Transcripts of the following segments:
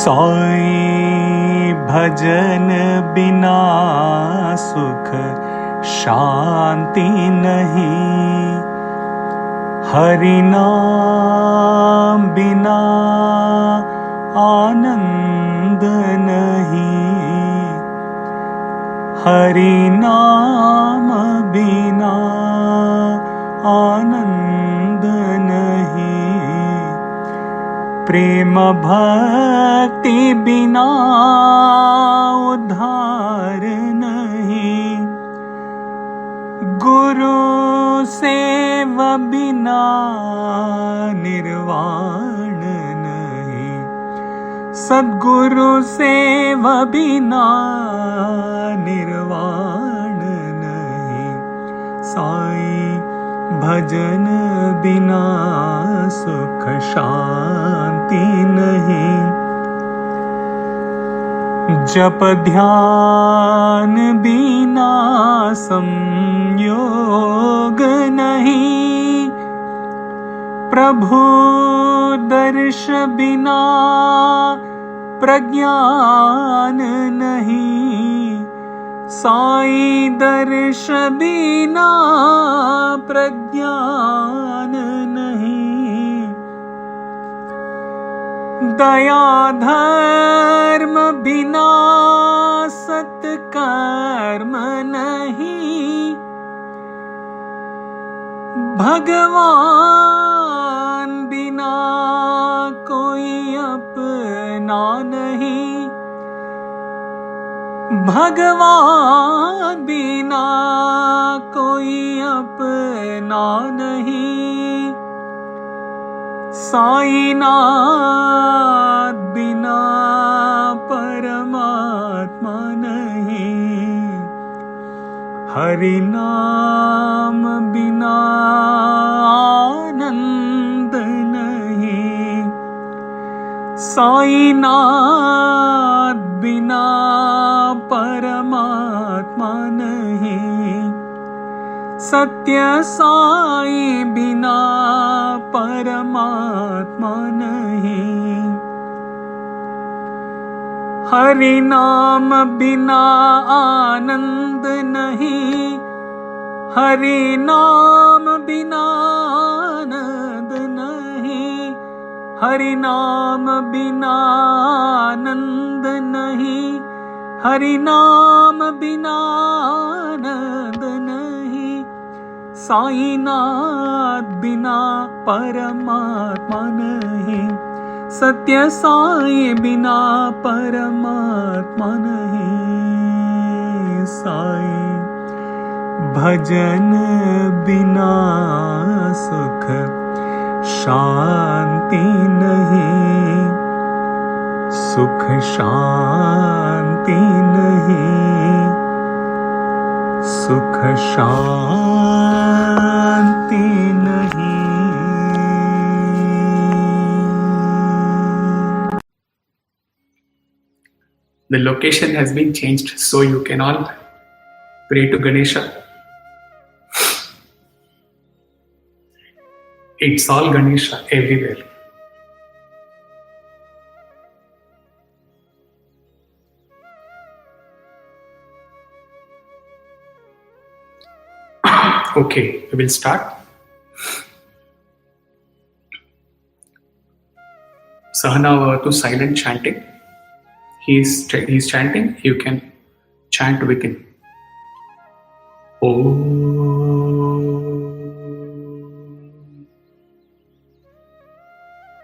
साई भजन बिना सुख शांति नहीं, हरि नाम बिना आनंद नहीं, हरि नाम बिना आनंद नहीं, प्रेम भक्ति बिना उद्धार नहीं, गुरु सेवा बिना निर्वाण नहीं, सद्गुरु सेवा बिना निर्वाण नहीं, साई भजन बिना सुख शांति नहीं, जप ध्यान बिना संयोग नहीं, प्रभु दर्श बिना प्रज्ञान नहीं, साई दर्श बिना प्रज्ञान नहीं, दया धर्म बिना सत्कर्म नहीं, भगवान बिना कोई अपना नहीं, भगवान बिना कोई अपना नहीं, साईनाथ बिना परमात्मा नहीं, हरि नाम बिना आनंद नहीं, साईनाथ बिना परमात्मा नहीं, सत्य साई बिना परमात्मा नहीं, हरि नाम बिना आनंद नहीं, हरि नाम बिना आनंद नहीं, हरि नाम बिना आनंद नहीं, हरि नाम बिना आनंद नहीं, साईनाथ बिना परमात्मा नहीं, सत्य साई बिना परमात्मा नहीं, साई भजन बिना सुख शांति नहीं, सुख शांति नहीं, सुख शांति नहीं। The location has been changed, so you can all pray to Ganesha. It's all Ganesha everywhere. Okay, we will start. Sahana to silent chanting. He's chanting. You can chant with him. Om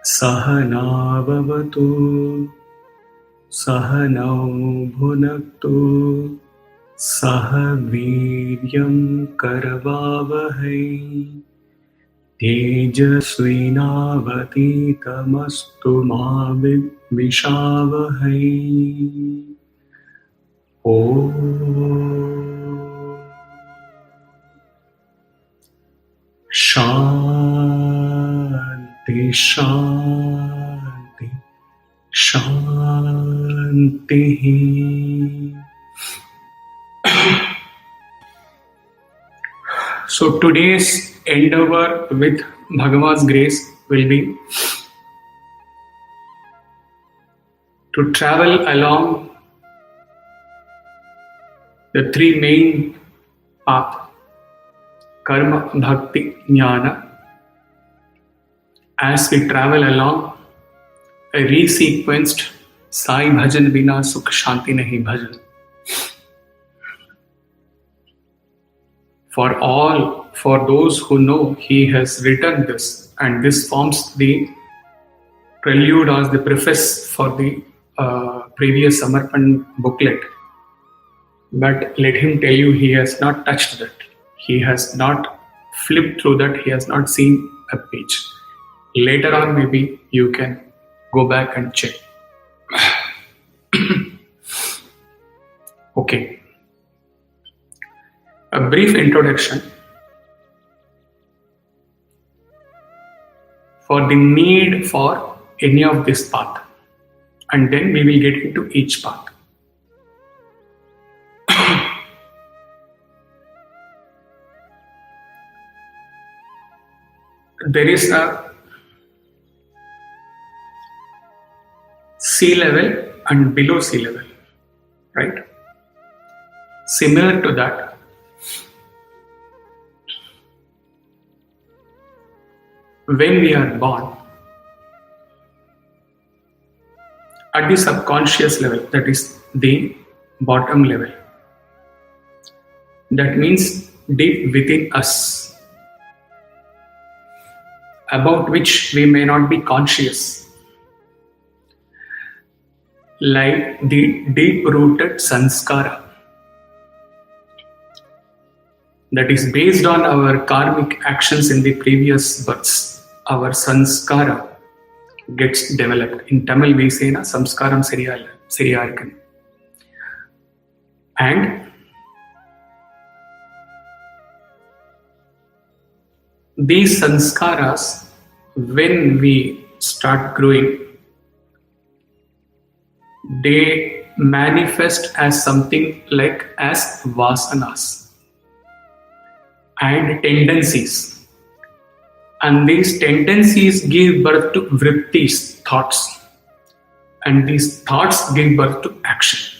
Sahana Bhavatu Sahanau Bhunaktu Sahaviryam Karavavahai Tejasvinavaditamastu ma vishavahai. Om Shanti Shanti Shanti. So today's endeavor with Bhagavan's grace will be to travel along the three main paths, Karma-Bhakti-Jnana. As we travel along a resequenced Sai Bhajan Bina Sukh Shanthi Nahin Bhajan. For those who know, he has written this, and this forms the prelude or the preface for the previous Samarpan booklet. But let him tell you, he has not touched that. He has not flipped through that. He has not seen a page. Later on, maybe you can go back and check. Okay. A brief introduction for the need for any of this path, and then we will get into each path. There is a sea level and below sea level, right? Similar to that, when we are born, at the subconscious level, that is the bottom level, that means deep within us, about which we may not be conscious, like the deep-rooted sanskara that is based on our karmic actions in the previous births. Our sanskara gets developed. In Tamil we say na samskaram seriyarkan. And these sanskaras, when we start growing, they manifest as something like as vasanas and tendencies. And these tendencies give birth to vrittis, thoughts. And these thoughts give birth to action.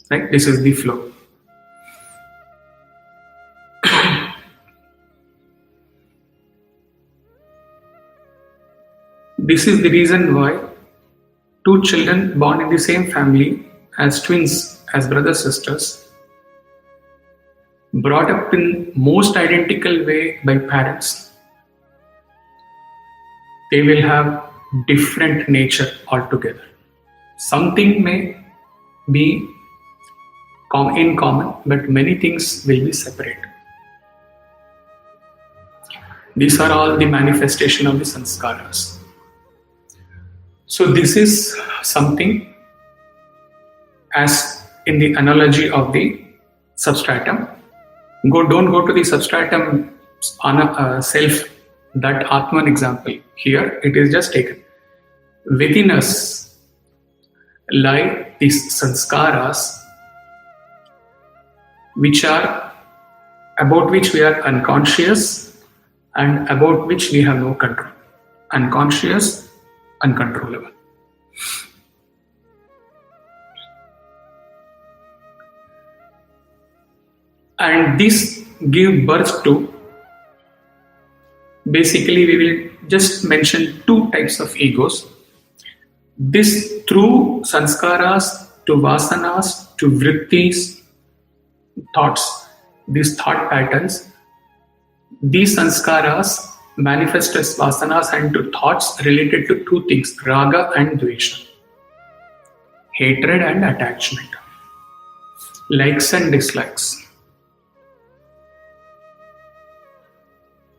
Right? This is the flow. This is the reason why two children born in the same family as twins, as brothers, sisters, brought up in most identical way by parents, they will have different nature altogether. Something may be in common, but many things will be separate. These are all the manifestation of the sanskaras. So this is something as in the analogy of the substratum. Don't go to the substratum self, that Atman example. Here it is just taken. Within us lie these sanskaras, about which we are unconscious and about which we have no control. Unconscious, uncontrollable. And this give birth to, basically we will just mention two types of egos. This through sanskaras to vasanas to vrittis, thoughts, these thought patterns, these sanskaras manifest as vasanas and to thoughts related to two things, raga and dvesha, hatred and attachment, likes and dislikes.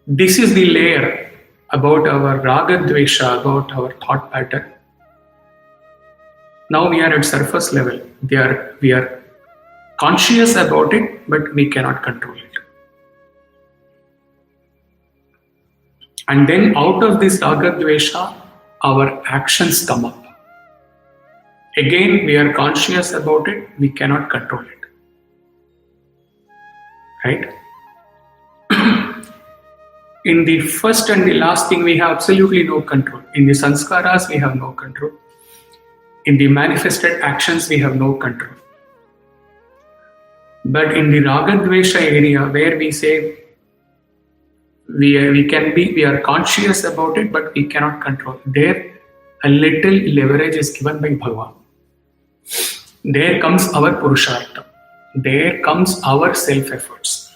This is the layer about our raga dvesha, about our thought pattern. Now we are at surface level. We are conscious about it, but we cannot control it. And then out of this raga dvesha, our actions come up. Again, we are conscious about it, we cannot control it. Right? In the first and the last thing, we have absolutely no control. In the sanskaras, we have no control. In the manifested actions, we have no control. But in the Raga-dvesha area, where we say we are conscious about it, but we cannot control. There, a little leverage is given by Bhagawan. There comes our Purushartha. There comes our self-efforts.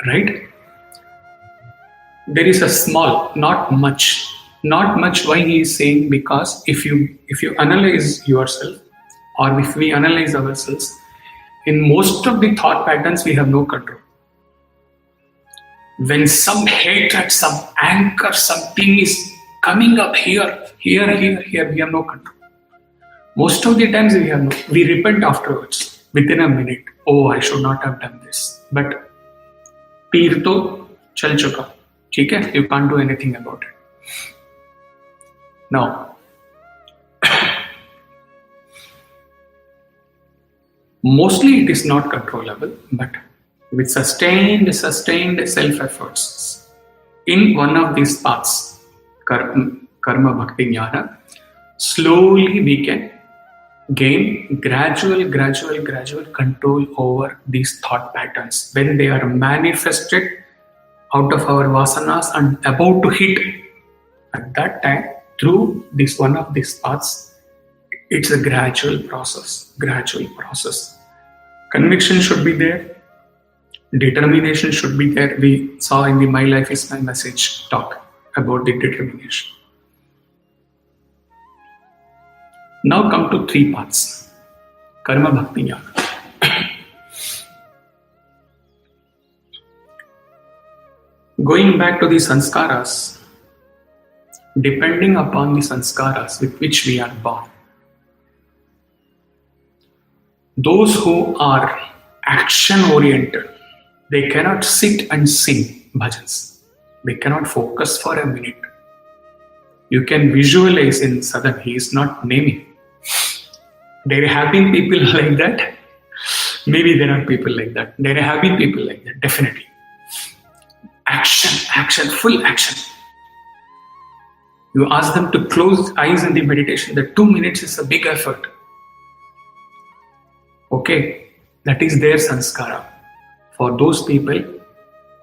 Right? There is a small, not much. Not much, why he is saying? Because if you analyze yourself, or if we analyze ourselves, in most of the thought patterns we have no control. When some hatred, some anger, something is coming up here, we have no control. Most of the times we repent afterwards, within a minute. Oh, I should not have done this. But peer to chal chuka. Okay? You can't do anything about it. Now, mostly it is not controllable, but with sustained self-efforts in one of these paths, Karma-Bhakti-Jnana, slowly we can gain gradual control over these thought patterns. When they are manifested out of our vasanas and about to hit, at that time, through this one of these paths, it's a gradual process. Conviction should be there. Determination should be there. We saw in the My Life is My Message talk about the determination. Now come to three paths. Karma-Bhakti-Jnana. Going back to the sanskaras, depending upon the sanskaras with which we are born, those who are action-oriented, they cannot sit and sing bhajans. They cannot focus for a minute. You can visualize in Sadan, he is not naming. There have been people like that. Maybe there are people like that. There have been people like that, definitely. Action, full action. You ask them to close eyes in the meditation, that 2 minutes is a big effort. Okay, that is their sanskara. For those people,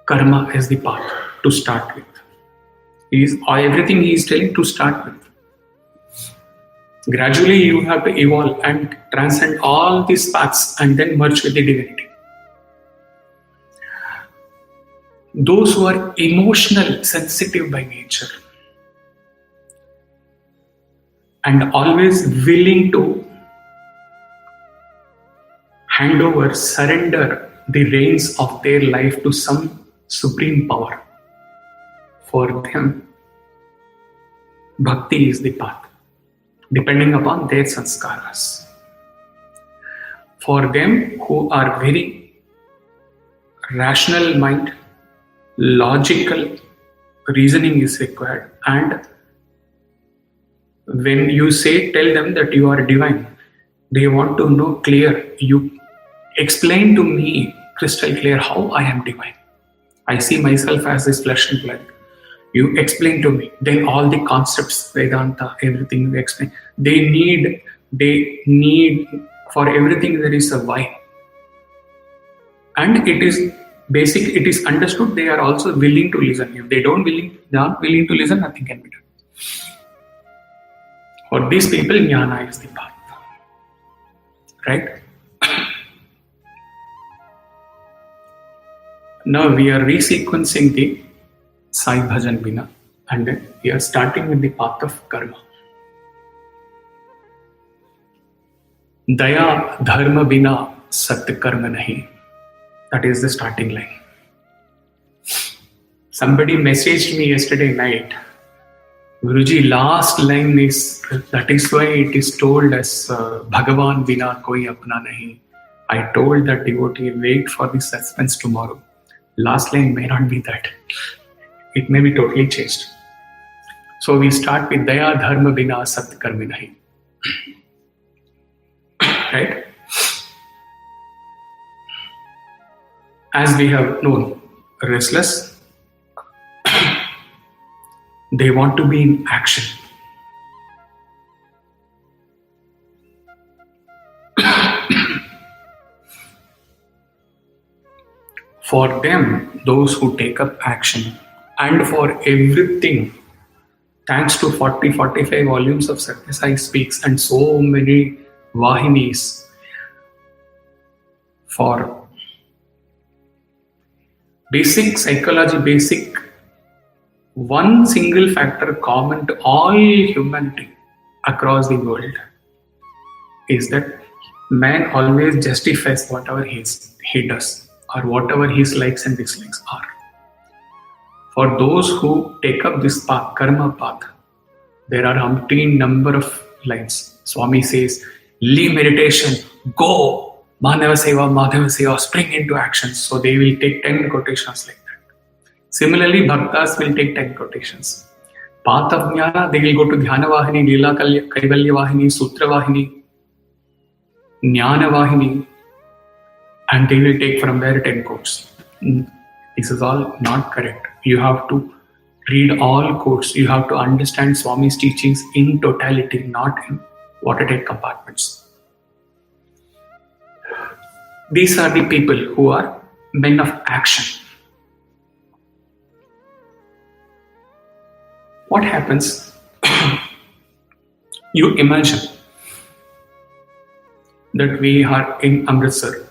karma is the path to start with. Everything he is telling to start with. Gradually you have to evolve and transcend all these paths and then merge with the divinity. Those who are emotional, sensitive by nature, and always willing to hand over, surrender the reins of their life to some supreme power, for them, bhakti is the path, depending upon their sanskaras. For them who are very rational mind, logical reasoning is required, and when you tell them that you are divine, they want to know clear. You explain to me crystal clear how I am divine. I see myself as this flesh and blood. You explain to me. Then all the concepts, Vedanta, everything you explain. They need for everything there is a why. And it is basic, it is understood. They are also willing to listen. If they aren't willing to listen, nothing can be done. For these people, jnana is the path. Right? Now we are resequencing the Sai Bhajan Bina, and then we are starting with the path of karma. Daya Dharma Bina Sath Karma Nahin. That is the starting line. Somebody messaged me yesterday night, Guruji, last line is, that is why it is told as Bhagawan Bina Koi Apna Nahin. I told that devotee, wait for the suspense tomorrow. Last line may not be that. It may be totally changed. So we start with Daya Dharma Bina Sat Karma Nahin. Right? As we have known, restless, they want to be in action. For them, those who take up action, and for everything, thanks to 40-45 volumes of Sai Speaks and so many Vahinis, for basic psychology, basic one single factor common to all humanity across the world is that man always justifies whatever he does or whatever his likes and dislikes are. For those who take up this path, karma path, there are umpteen number of lines. Swami says, leave meditation, go, Madhava Seva, spring into action. So they will take 10 quotations like that. Similarly, Bhaktas will take 10 quotations. Path of Jnana, they will go to Dhyana Vahini, Lila Kaivalya Vahini, Sutra Vahini, Jnana Vahini, and they will take from there 10 quotes. This is all not correct. You have to read all quotes. You have to understand Swami's teachings in totality, not in watertight compartments. These are the people who are men of action. What happens? You imagine that we are in Amritsar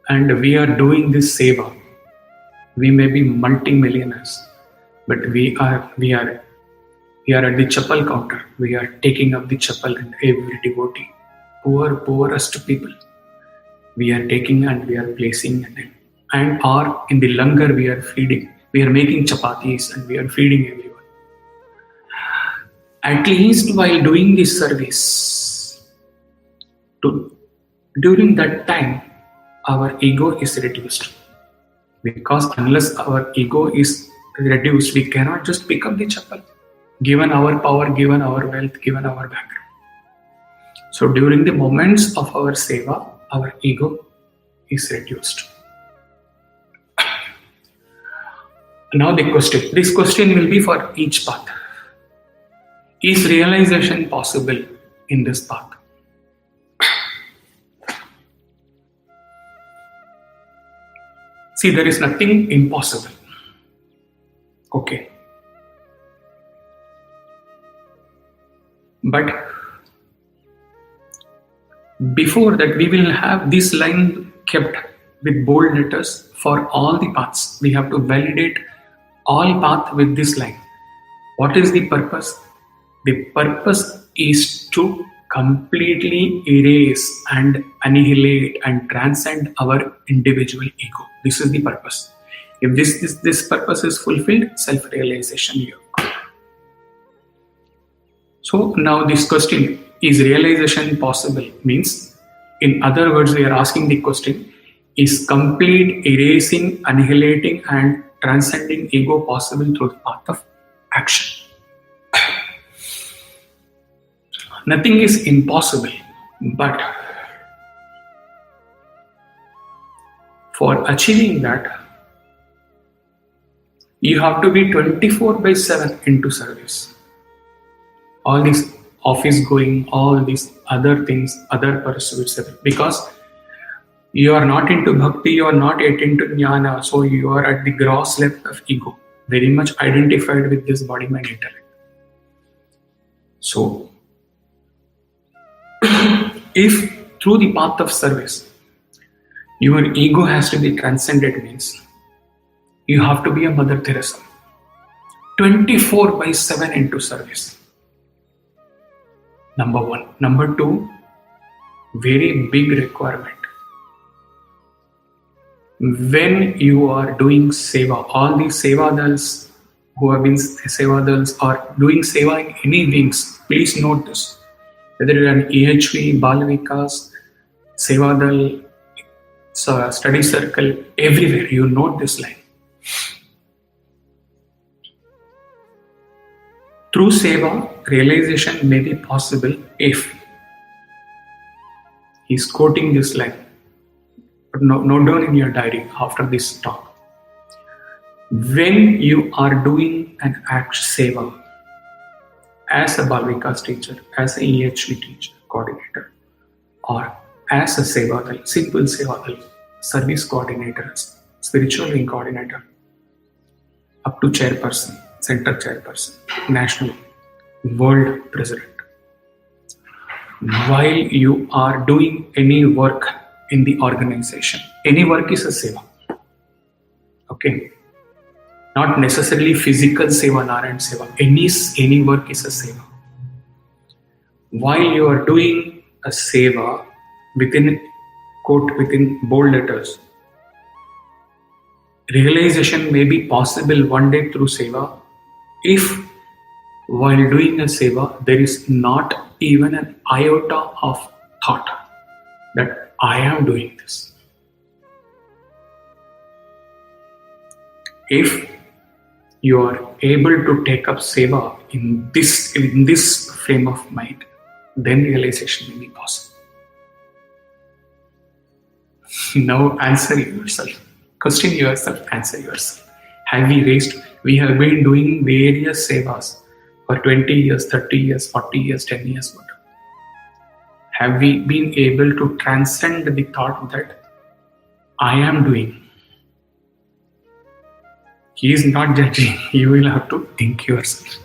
and we are doing this seva. We may be multi-millionaires, but we are at the chapel counter. We are taking up the chapel and every devotee, poorest people, we are taking and we are placing it. And or in the langar we are feeding. We are making chapatis and we are feeding everyone. At least while doing this service, during that time, our ego is reduced. Because unless our ego is reduced, we cannot just pick up the chapel, given our power, given our wealth, given our background. So during the moments of our seva, our ego is reduced. Now this question will be for each path. Is realization possible in this path? See, there is nothing impossible. Okay. But before that, we will have this line kept with bold letters for all the paths. We have to validate all paths with this line. What is the purpose? The purpose is to completely erase and annihilate and transcend our individual ego. This is the purpose. If this purpose is fulfilled, self-realization you have got. So now this question, is realization possible? Means, in other words, we are asking the question, is complete erasing, annihilating and transcending ego possible through the path of action? Nothing is impossible, but for achieving that, you have to be 24/7 into service. All this office going, all these other things, other pursuits, because you are not into bhakti, you are not yet into jnana, so you are at the gross level of ego, very much identified with this body, mind, intellect. So, if through the path of service, your ego has to be transcended, means you have to be a Mother Teresa, 24/7 into service. Number one. Number two, very big requirement. When you are doing seva, all these sevadals who have been sevadals or doing seva in any wings, please note this. Whether you are an EHV, Bal Vikas, Sevadal, study circle, everywhere, you note this line. Through seva, realization may be possible if he's quoting this line. But note down in your diary after this talk. When you are doing an act seva, as a Balvikas teacher, as an EHV teacher, coordinator, or as a Sevadal, simple Sevadal, service coordinators, spiritual wing coordinator, up to chairperson, center chairperson, national, world president. While you are doing any work in the organization, any work is a seva. Okay? Not necessarily physical seva, Narayan seva. Any work is a seva. While you are doing a seva, within bold letters, realization may be possible one day through seva if while doing a seva there is not even an iota of thought that I am doing this. If you are able to take up seva in this frame of mind, then realization may be possible. Now answer yourself. Question yourself, answer yourself. We have been doing various sevas for 20 years, 30 years, 40 years, 10 years, whatever. Have we been able to transcend the thought that I am doing? He is not judging. You will have to think yourself.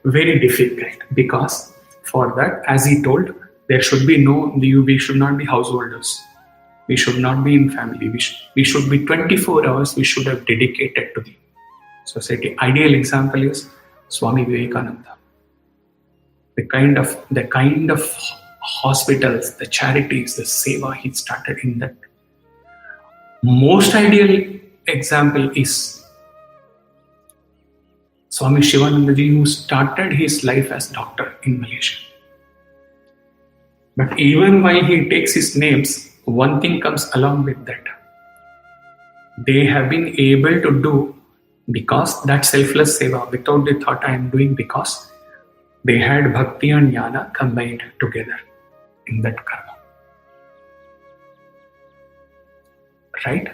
Very difficult, because for that, as he told, we should not be householders. We should not be in family. We should be 24 hours. We should have dedicated to the society. Ideal example is Swami Vivekananda. The kind of hospitals, the charities, the seva he started in that. Most ideal example is Swami Shivanandaji, who started his life as doctor in Malaysia. But even while he takes his names, one thing comes along with that. They have been able to do, because that selfless seva, without the thought I am doing, because they had Bhakti and Jnana combined together in that karma. Right?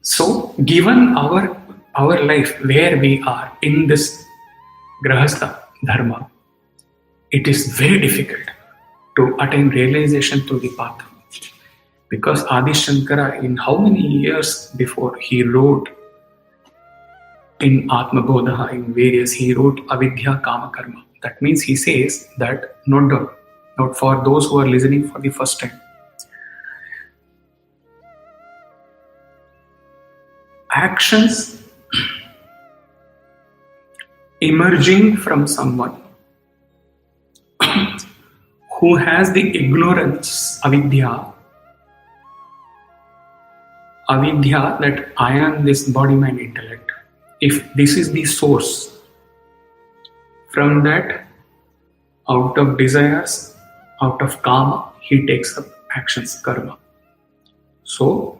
So, given our life where we are in this Grahastha Dharma, it is very difficult to attain realization through the path. Because Adi Shankara, in how many years before he wrote in Atma Bodha, in various, he wrote Avidya Kama Karma. That means he says that, note for those who are listening for the first time, actions emerging from someone who has the ignorance, avidya, that I am this body, mind, intellect. If this is the source, from that, out of desires, out of karma, he takes up actions, karma. So,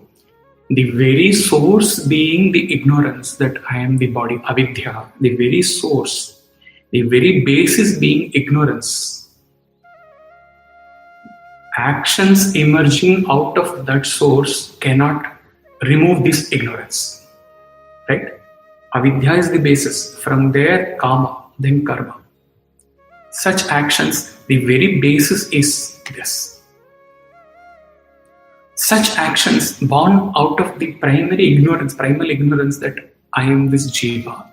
the very source being the ignorance that I am the body, avidya, the very source, the very basis being ignorance. Actions emerging out of that source cannot remove this ignorance. Right? Avidya is the basis. From there, karma, then karma. Such actions, the very basis is this. Such actions born out of the primal ignorance that I am this jiva.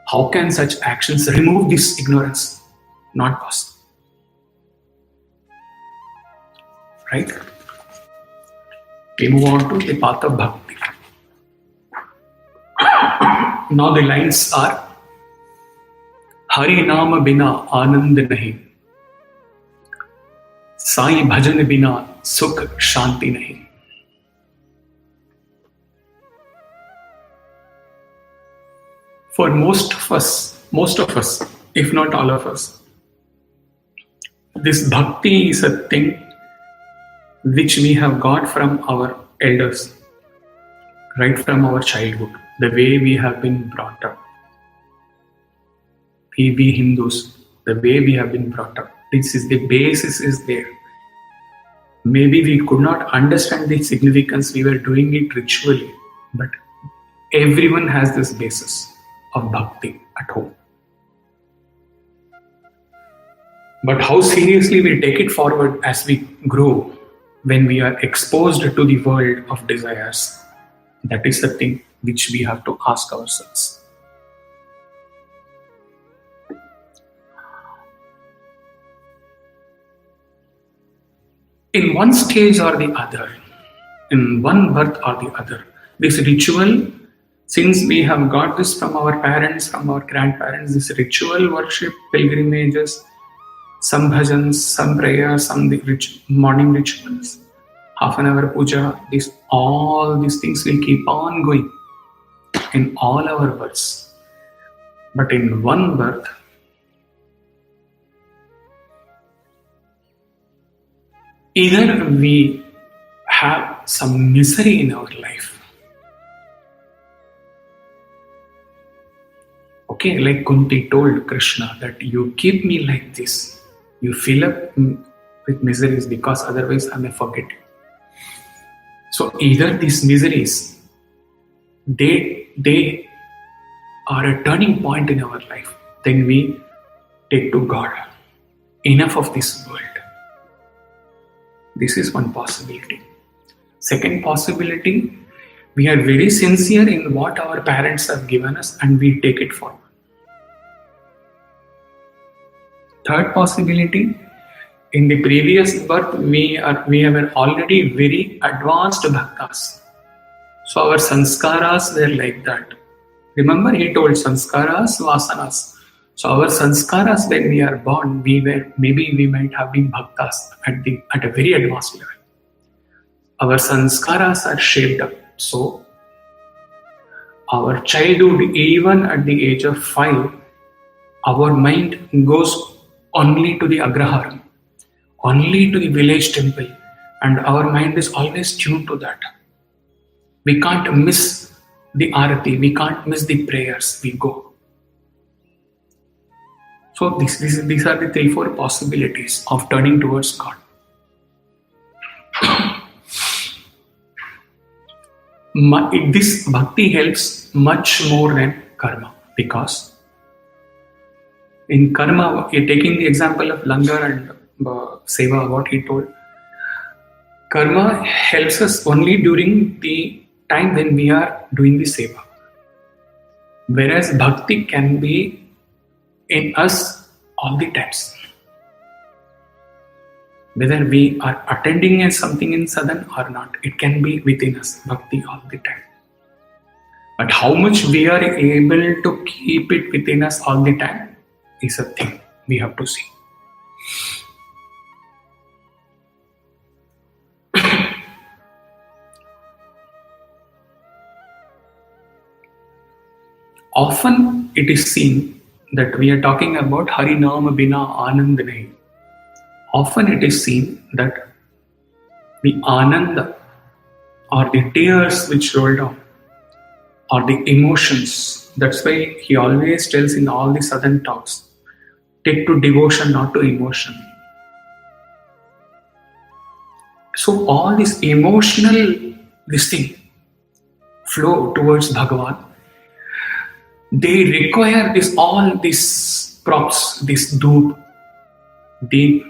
How can such actions remove this ignorance? Not possible. Right? We move on to the path of bhakti. Now the lines are Hari Naam Bina Ananda Nahin, Sai Bhajan Bina Sukh Shanthi Nahin. For most of us, if not all of us, this bhakti is a thing which we have got from our elders, right from our childhood, the way we have been brought up. We Hindus, the way we have been brought up, this is the basis is there. Maybe we could not understand the significance, we were doing it ritually, but everyone has this basis of bhakti at home. But how seriously we take it forward as we grow, when we are exposed to the world of desires. That is the thing which we have to ask ourselves. In one stage or the other, in one birth or the other, this ritual, since we have got this from our parents, from our grandparents, this ritual worship, pilgrimages, some bhajans, some prayers, some morning rituals, half an hour puja, all these things will keep on going in all our births. But in one birth, either we have some misery in our life. Okay, like Kunti told Krishna that you keep me like this. You fill up with miseries because otherwise I may forget you. So either these miseries, they are a turning point in our life. Then we take to God. Enough of this world. This is one possibility. Second possibility, we are very sincere in what our parents have given us and we take it forward. Third possibility, in the previous birth, we were already very advanced bhaktas. So our sanskaras were like that. Remember, he told sanskaras, vasanas. So our sanskaras, when we are born, we might have been bhaktas at a very advanced level. Our sanskaras are shaped up. So our childhood, even at the age of 5, our mind goes only to the agraharam, only to the village temple, and our mind is always tuned to that. We can't miss the arati, we can't miss the prayers, we go. So these are the 3-4 possibilities of turning towards God. This bhakti helps much more than karma, because in karma, taking the example of langar and seva, what he told, karma helps us only during the time when we are doing the seva. Whereas bhakti can be in us all the times. Whether we are attending something in sadhan or not, it can be within us, bhakti all the time. But how much we are able to keep it within us all the time is a thing we have to see. Often it is seen that we are talking about Hari Naam Bina Ananda Nahin. Often it is seen that the Ananda or the tears which roll down or the emotions, that's why he always tells in all the southern talks, take to devotion, not to emotion. So all this emotional flow towards Bhagawan, they require all these props, this dhoop, deep,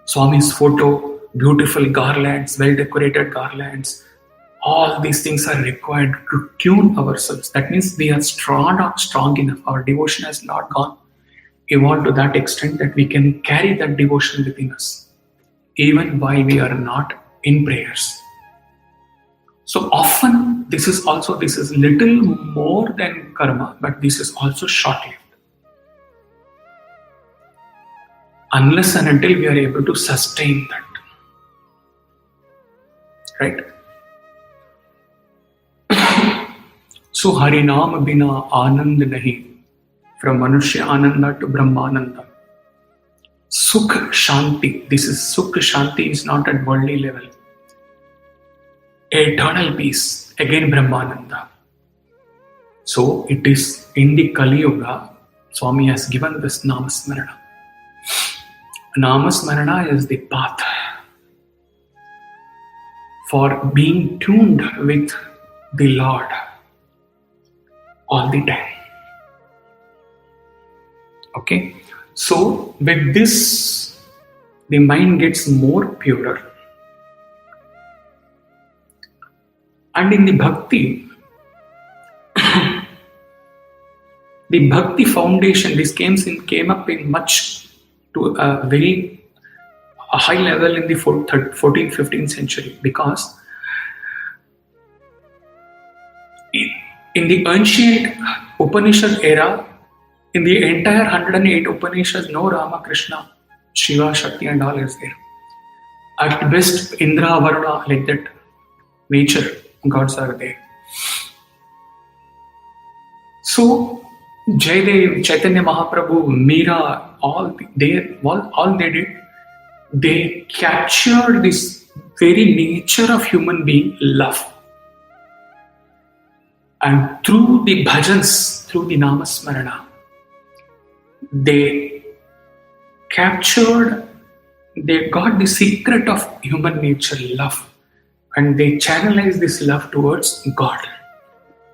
Swami's photo, beautiful garlands, well-decorated garlands. All these things are required to tune ourselves. That means we are strong enough. Our devotion has not gone evolved to that extent that we can carry that devotion within us, even while we are not in prayers. So often this is little more than karma, but this is also short-lived. Unless and until we are able to sustain that. Right? So Hari Naam Bina Anand Nahin, from Manushya Ananda to Brahmananda. Sukh Shanti, this is Sukh Shanti is not at worldly level. Eternal peace, again Brahmananda. So it is in the Kali Yuga, Swami has given this Namasmarana. Namasmarana is the path for being tuned with the Lord all the time. Okay, so with this, the mind gets more purer. And in the Bhakti foundation, this came up in much to a high level in the 14th, 15th century, because in the ancient Upanishad era, in the entire 108 Upanishads, no Rama, Krishna, Shiva, Shakti and all is there. At best, Indra, Varuna, like that, nature, gods are there. So, Jaydev, Chaitanya Mahaprabhu, Meera, all they did, they captured this very nature of human being, love. And through the bhajans, through the namasmarana, they got the secret of human nature, love, and they channelized this love towards God,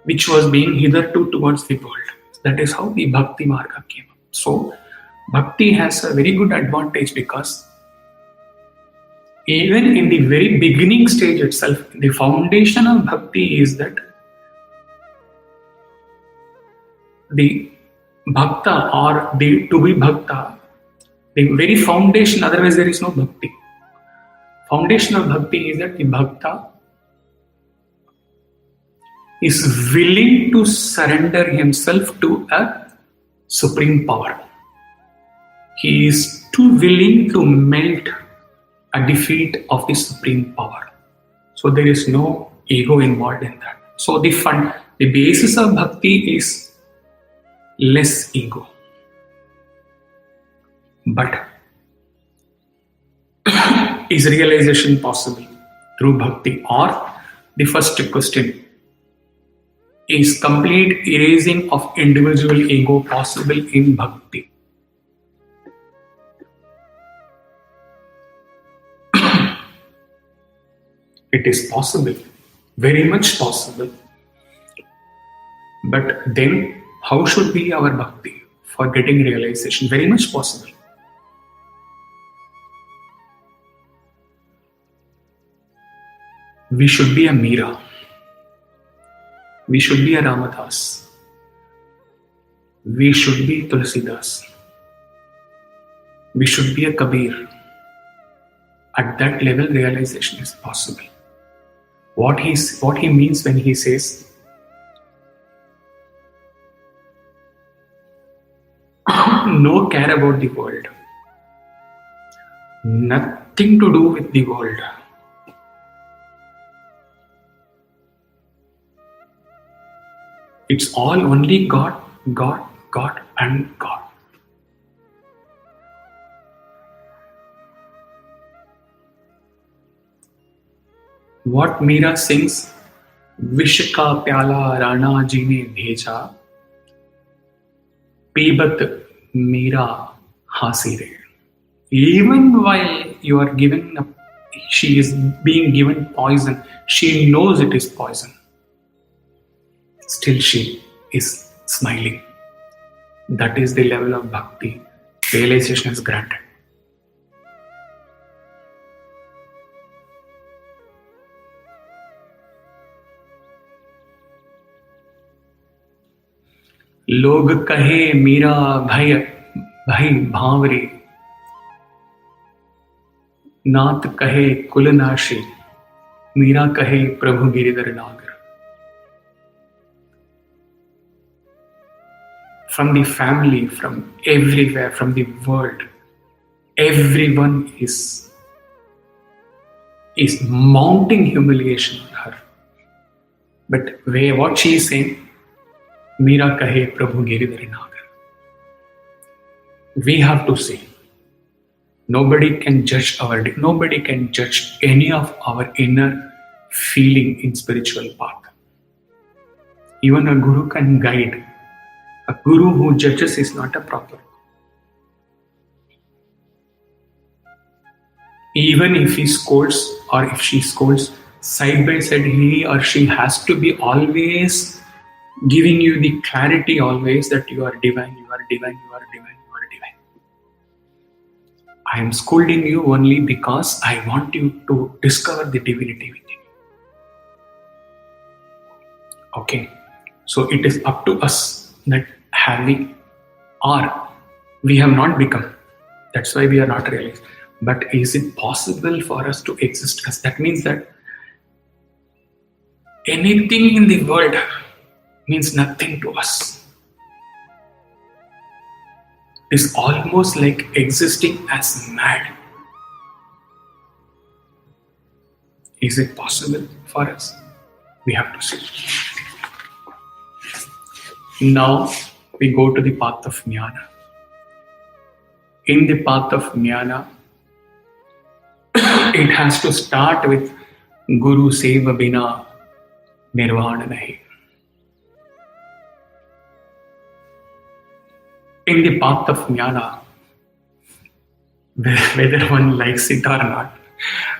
which was being hitherto towards the world. That is how the Bhakti Marga came up. So, Bhakti has a very good advantage, because even in the very beginning stage itself, the foundation of Bhakti is that the Bhakta, or the to be Bhakta, the very foundation, otherwise there is no Bhakti. Foundation of Bhakti is that the Bhakta is willing to surrender himself to a supreme power. He is too willing to melt a defeat of the supreme power. So there is no ego involved in that. So the basis of Bhakti is less ego. But is realization possible through Bhakti? Or the first question, is complete erasing of individual ego possible in Bhakti? It is possible, very much possible. But then, how should be our Bhakti for getting realization? Very much possible. We should be a Meera. We should be a Ramadas. We should be Tulsidas. We should be a Kabir. At that level, realization is possible. What he means when he says, no care about the world, nothing to do with the world. It's all only God, God, God and God. What Meera sings, Vish ka pyala Rana ji ne bheja, Pibat Meera hasi re. Even while you are she is being given poison, she knows it is poison. Still she is smiling. That is the level of Bhakti. Realization is granted. लोग कहे मीरा भाई भांवरे, नाथ कहे कुलनाशी, मीरा कहे प्रभु गिरिधर नागर. From the family, from everywhere, from the world, everyone is mounting humiliation on her. But what she is saying, Meera kahe Prabhu Giridhar Nagar. We have to say, nobody can judge any of our inner feeling in spiritual path. Even a guru can guide. A guru who judges is not a proper. Even if he scolds or if she scolds, side by side he or she has to be always giving you the clarity always that you are divine, you are divine, you are divine, you are divine. I am scolding you only because I want you to discover the divinity within you. Okay, so it is up to us that have we or we have not become. That's why we are not realized. But is it possible for us to exist as? That means that anything in the world means nothing to us. It's almost like existing as mad. Is it possible for us? We have to see. Now we go to the path of Jnana. In the path of Jnana, it has to start with Guru Seva Bina, Nirvana Nahin. In the path of Jnana, whether one likes it or not,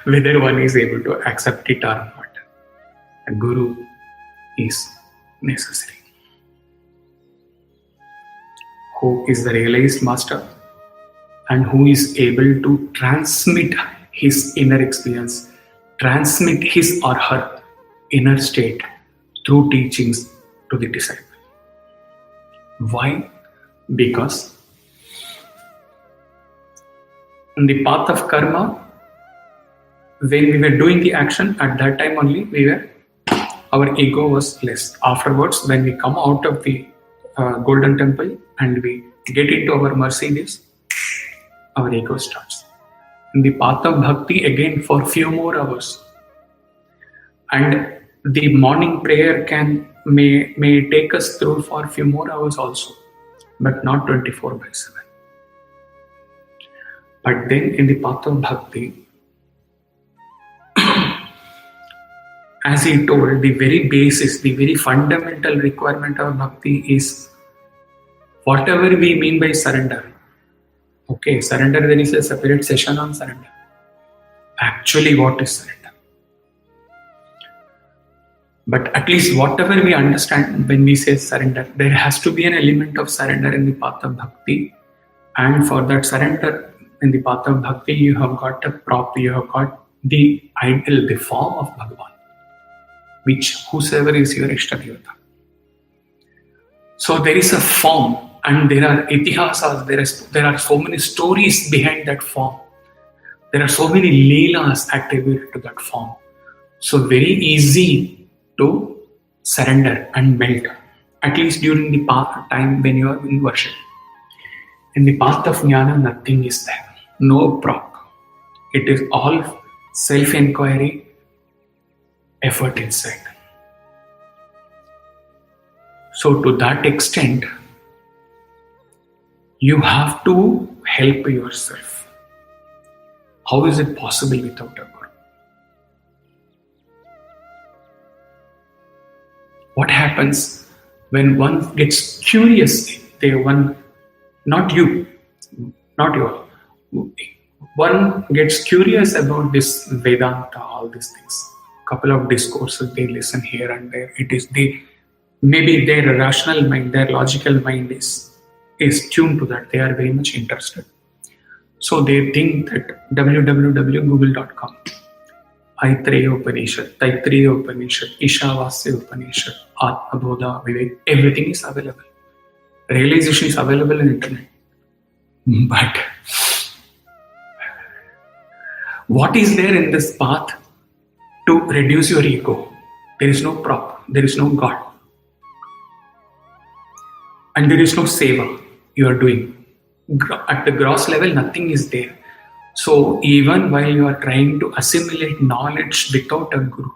whether one is able to accept it or not, a Guru is necessary. Who is the realized master and who is able to transmit his inner experience, transmit his or her inner state through teachings to the disciple. Why? Because in the path of karma, when we were doing the action, at that time only our ego was less. Afterwards, when we come out of the golden temple and we get into our mercy days, our ego starts. In the path of bhakti, again for few more hours. And the morning prayer may take us through for few more hours also, but not 24/7. But then in the path of bhakti, as he told, the very basis, the very fundamental requirement of bhakti is whatever we mean by surrender. Okay, surrender, there is a separate session on surrender. Actually, what is surrender? But at least whatever we understand when we say surrender, there has to be an element of surrender in the path of bhakti. And for that surrender in the path of bhakti, you have got a prop, you have got the ideal, the form of Bhagawan, which whosoever is your Ishta-Devata. So there is a form, and there are itihasas, there are so many stories behind that form. There are so many leelas attributed to that form. So very easy to surrender and melt, at least during the time when you are in worship. In the path of Jnana, nothing is there. No prop. It is all self-inquiry, effort inside. So to that extent, you have to help yourself. How is it possible without a Guru? What happens when one gets curious? Not you, one gets curious about this Vedanta, all these things. Couple of discourses they listen here and there. Maybe their rational mind, their logical mind is tuned to that. They are very much interested. So they think that www.google.com, Aitreya Upanishad, Taittiriya Upanishad, Ishavasya Upanishad, Atma Bodha, Vivek, everything is available. Realization is available on internet. But what is there in this path to reduce your ego? There is no prop, there is no God. And there is no seva you are doing. At the gross level, nothing is there. So even while you are trying to assimilate knowledge without a guru,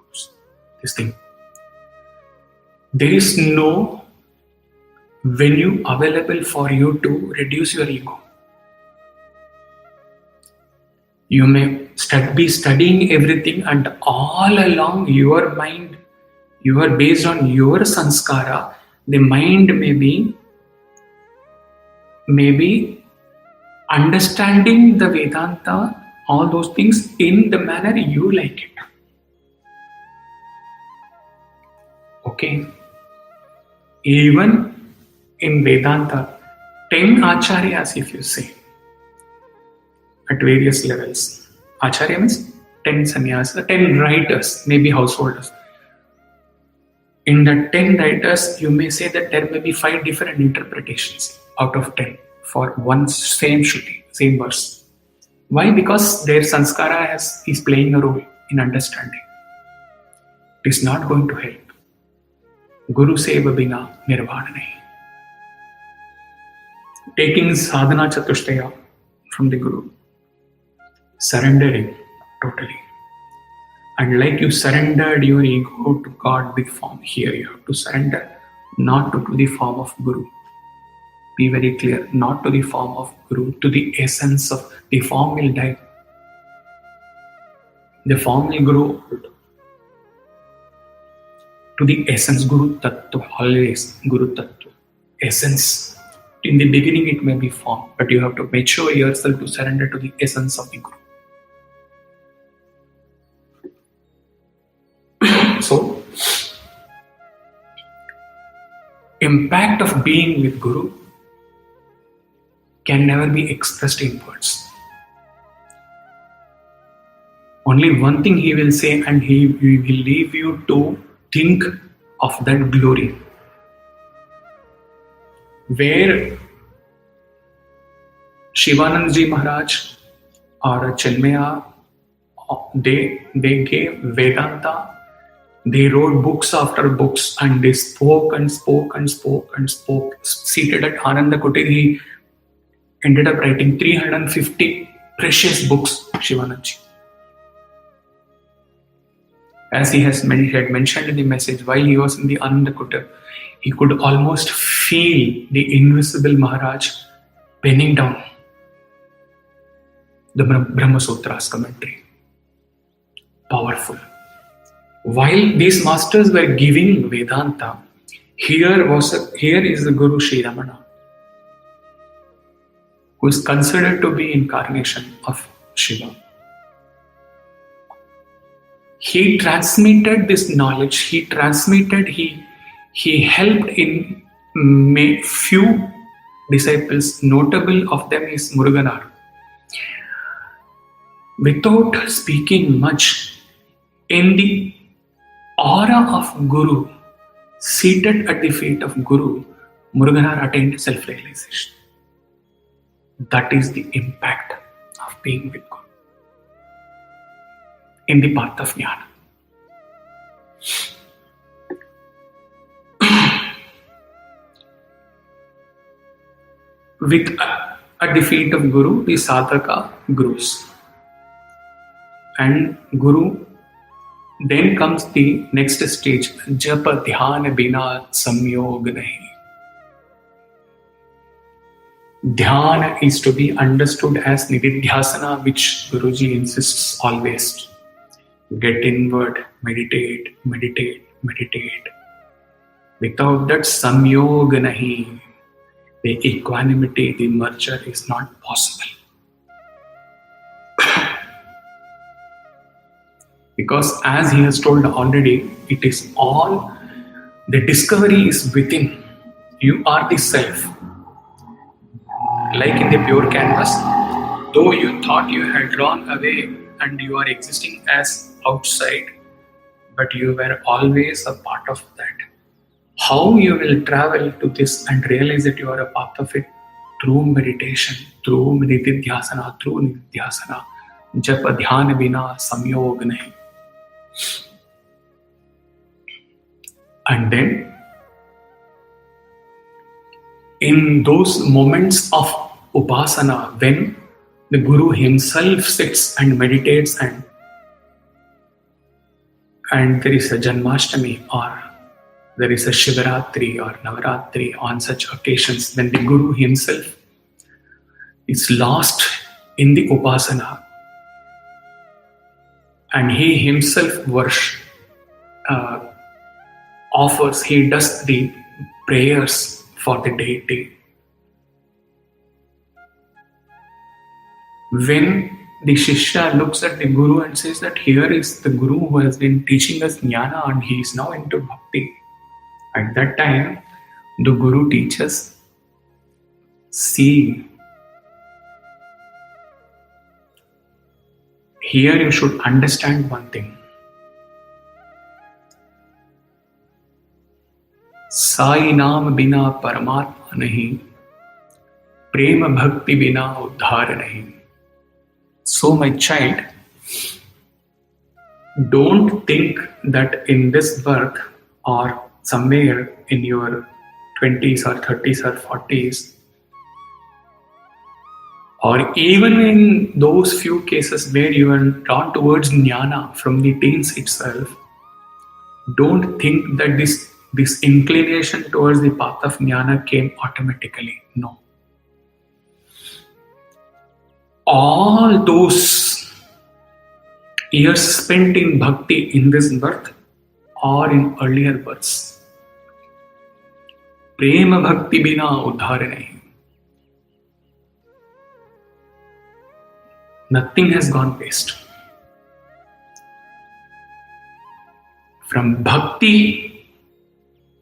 there is no venue available for you to reduce your ego. You may be studying everything, and all along your mind, you are based on your sanskara. The mind may be understanding the Vedanta, all those things in the manner you like it. Okay. Even in Vedanta, 10 acharyas, if you say, at various levels. Acharya means 10 sannyas, 10 writers, maybe householders. In the 10 writers, you may say that there may be 5 different interpretations out of 10 for one same Shruti, same verse. Why? Because their sanskara is playing a role in understanding. It is not going to help. Guru Seva Bina Nirvana Nahin. Taking sadhana chatushtaya from the Guru, surrendering totally. And like you surrendered your ego to God with form, here you have to surrender not to the form of Guru. Be very clear, not to the form of Guru, to the essence of the form will die. The form will grow old. To the essence, Guru Tattva, always Guru Tattva. Essence. In the beginning it may be form, but you have to mature yourself to surrender to the essence of the Guru. So, impact of being with Guru can never be expressed in words. Only one thing he will say, and he will leave you to think of that glory. Where Shivanandaji Maharaj or Chinmaya, they gave Vedanta, they wrote books after books, and they spoke and spoke and spoke and spoke. Seated at Ananda Kutir, he ended up writing 350 precious books, Shivanandaji. As he had mentioned in the message, while he was in the Ananda Kutir, he could almost feel the invisible Maharaj penning down the Brahma Sutras commentary. Powerful. While these masters were giving Vedanta, here is the Guru Sri Ramana, who is considered to be incarnation of Shiva. He transmitted this knowledge. He helped in few disciples. Notable of them is Muruganar. Without speaking much, in the aura of Guru, seated at the feet of Guru, Muruganar attained self-realization. That is the impact of being with Guru in the path of Dhyana. At the feet of Guru, the sadhaka grows. And Guru, then comes the next stage, Japa Dhyana Bina Samyog Nahin. Dhyana is to be understood as Nididhyasana, which Guruji insists always. Get inward, meditate, meditate, meditate. Without that Samyog Nahin, the equanimity, the merger is not possible. Because as he has told already, it is all, the discovery is within. You are the self. Like in the pure canvas, though you thought you had drawn away and you are existing as outside, but you were always a part of that. How you will travel to this and realize that you are a part of it? Through meditation, through Nididhyasana, Japa Dhyana Bina Samyog Nahin. And then, in those moments of upasana, when the Guru himself sits and meditates, and there is a Janmashtami or there is a Shivaratri or Navaratri, on such occasions when the Guru himself is lost in the upasana and he himself he does the prayers for the deity. When the Shishya looks at the Guru and says that here is the Guru who has been teaching us Jnana and he is now into Bhakti. At that time, the Guru teaches, see, here you should understand one thing. Sai Naam Bina Paramatma Nahin, Prema Bhakti Bina Uddhar Nahin. So my child, don't think that in this birth or somewhere in your 20s or 30s or 40s, or even in those few cases where you are drawn towards jnana from the teens itself, don't think that this inclination towards the path of jnana came automatically. No. All those years spent in bhakti in this birth or in earlier births, Prema Bhakti Bina Uddhar Nahin. Nothing has gone waste. From bhakti,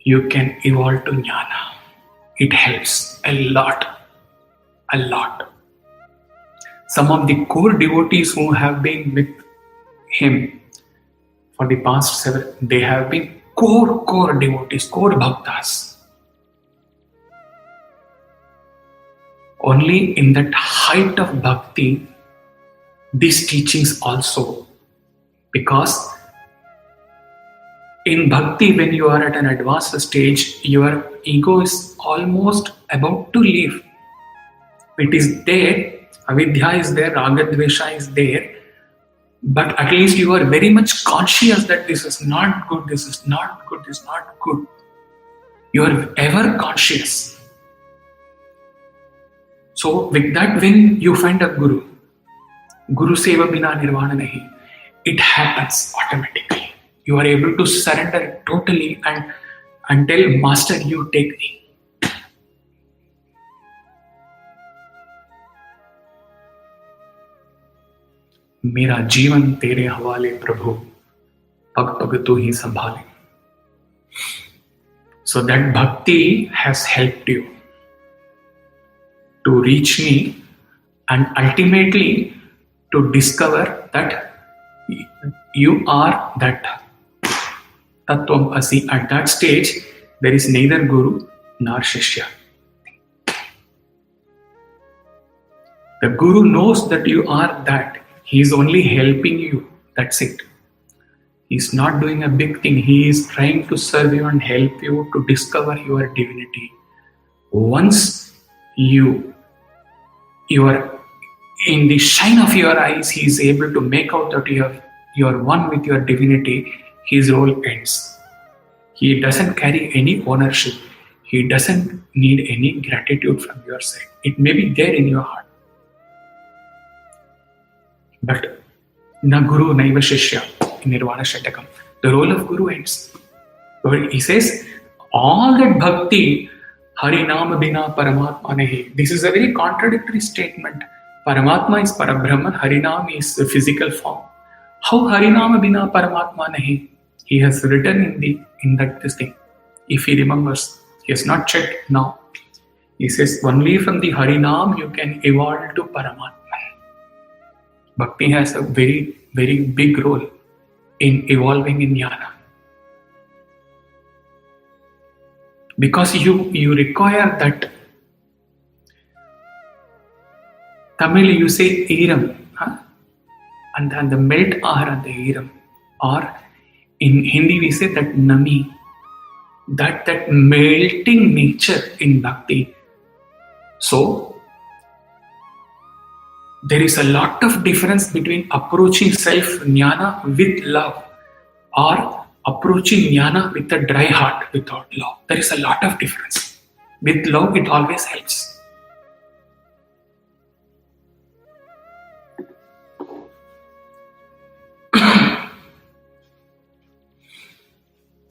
you can evolve to jnana. It helps a lot. A lot. Some of the core devotees who have been with him for the past several, they have been core devotees, core bhaktas. Only in that height of bhakti, these teachings also, because in bhakti, when you are at an advanced stage, your ego is almost about to leave. It is there, avidya is there, ragadvesha is there, but at least you are very much conscious that this is not good, this is not good, this is not good. You are ever conscious. So with that, when you find a guru Seva Bina Nirvana Nahin, it happens automatically. You are able to surrender totally and tell Master, you take me. मेरा जीवन तेरे हवाले प्रभु, पग पग तू ही संभाले. So that bhakti has helped you to reach me and ultimately to discover that you are that Tattvam Asi. At that stage, there is neither Guru nor Shishya. The Guru knows that you are that. He is only helping you. That's it. He is not doing a big thing. He is trying to serve you and help you to discover your divinity. Once you are in the shine of your eyes, he is able to make out that you are one with your divinity. His role ends. He doesn't carry any ownership. He doesn't need any gratitude from your side. It may be there in your heart. But na guru naiva shishya in Nirvana Shatakam. The role of guru ends. But he says, all that bhakti, Harinam Bina Paramatma Nahi. This is a very contradictory statement. Paramatma is Parabrahman, Harinam is the physical form. How Harinam Bina Paramatma Nahi? He has written in that this thing. If he remembers, he has not checked now. He says, only from the Harinam you can evolve to Paramatma. Bhakti has a very, very big role in evolving in jnana. Because you require that. Tamil you say Iram, huh? And then the melt are and the Iram. Or in Hindi we say that Nami. That melting nature in Bhakti. So there is a lot of difference between approaching self-jnana with love or approaching jnana with a dry heart without love. There is a lot of difference. With love, it always helps.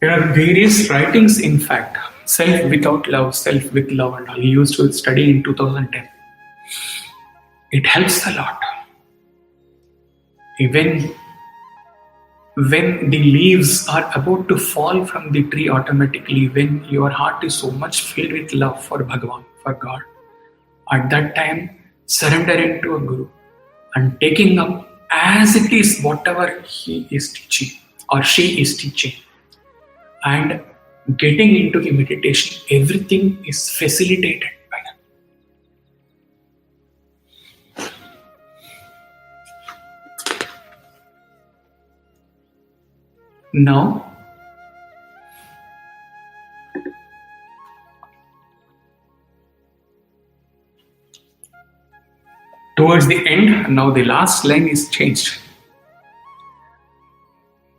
There are various writings, in fact, self without love, self with love, and all. He used to study in 2010. It helps a lot. Even when the leaves are about to fall from the tree automatically, when your heart is so much filled with love for Bhagawan, for God, at that time, surrendering to a Guru and taking up as it is whatever he is teaching or she is teaching, and getting into the meditation, everything is facilitated by that. Now, towards the end, now the last line is changed.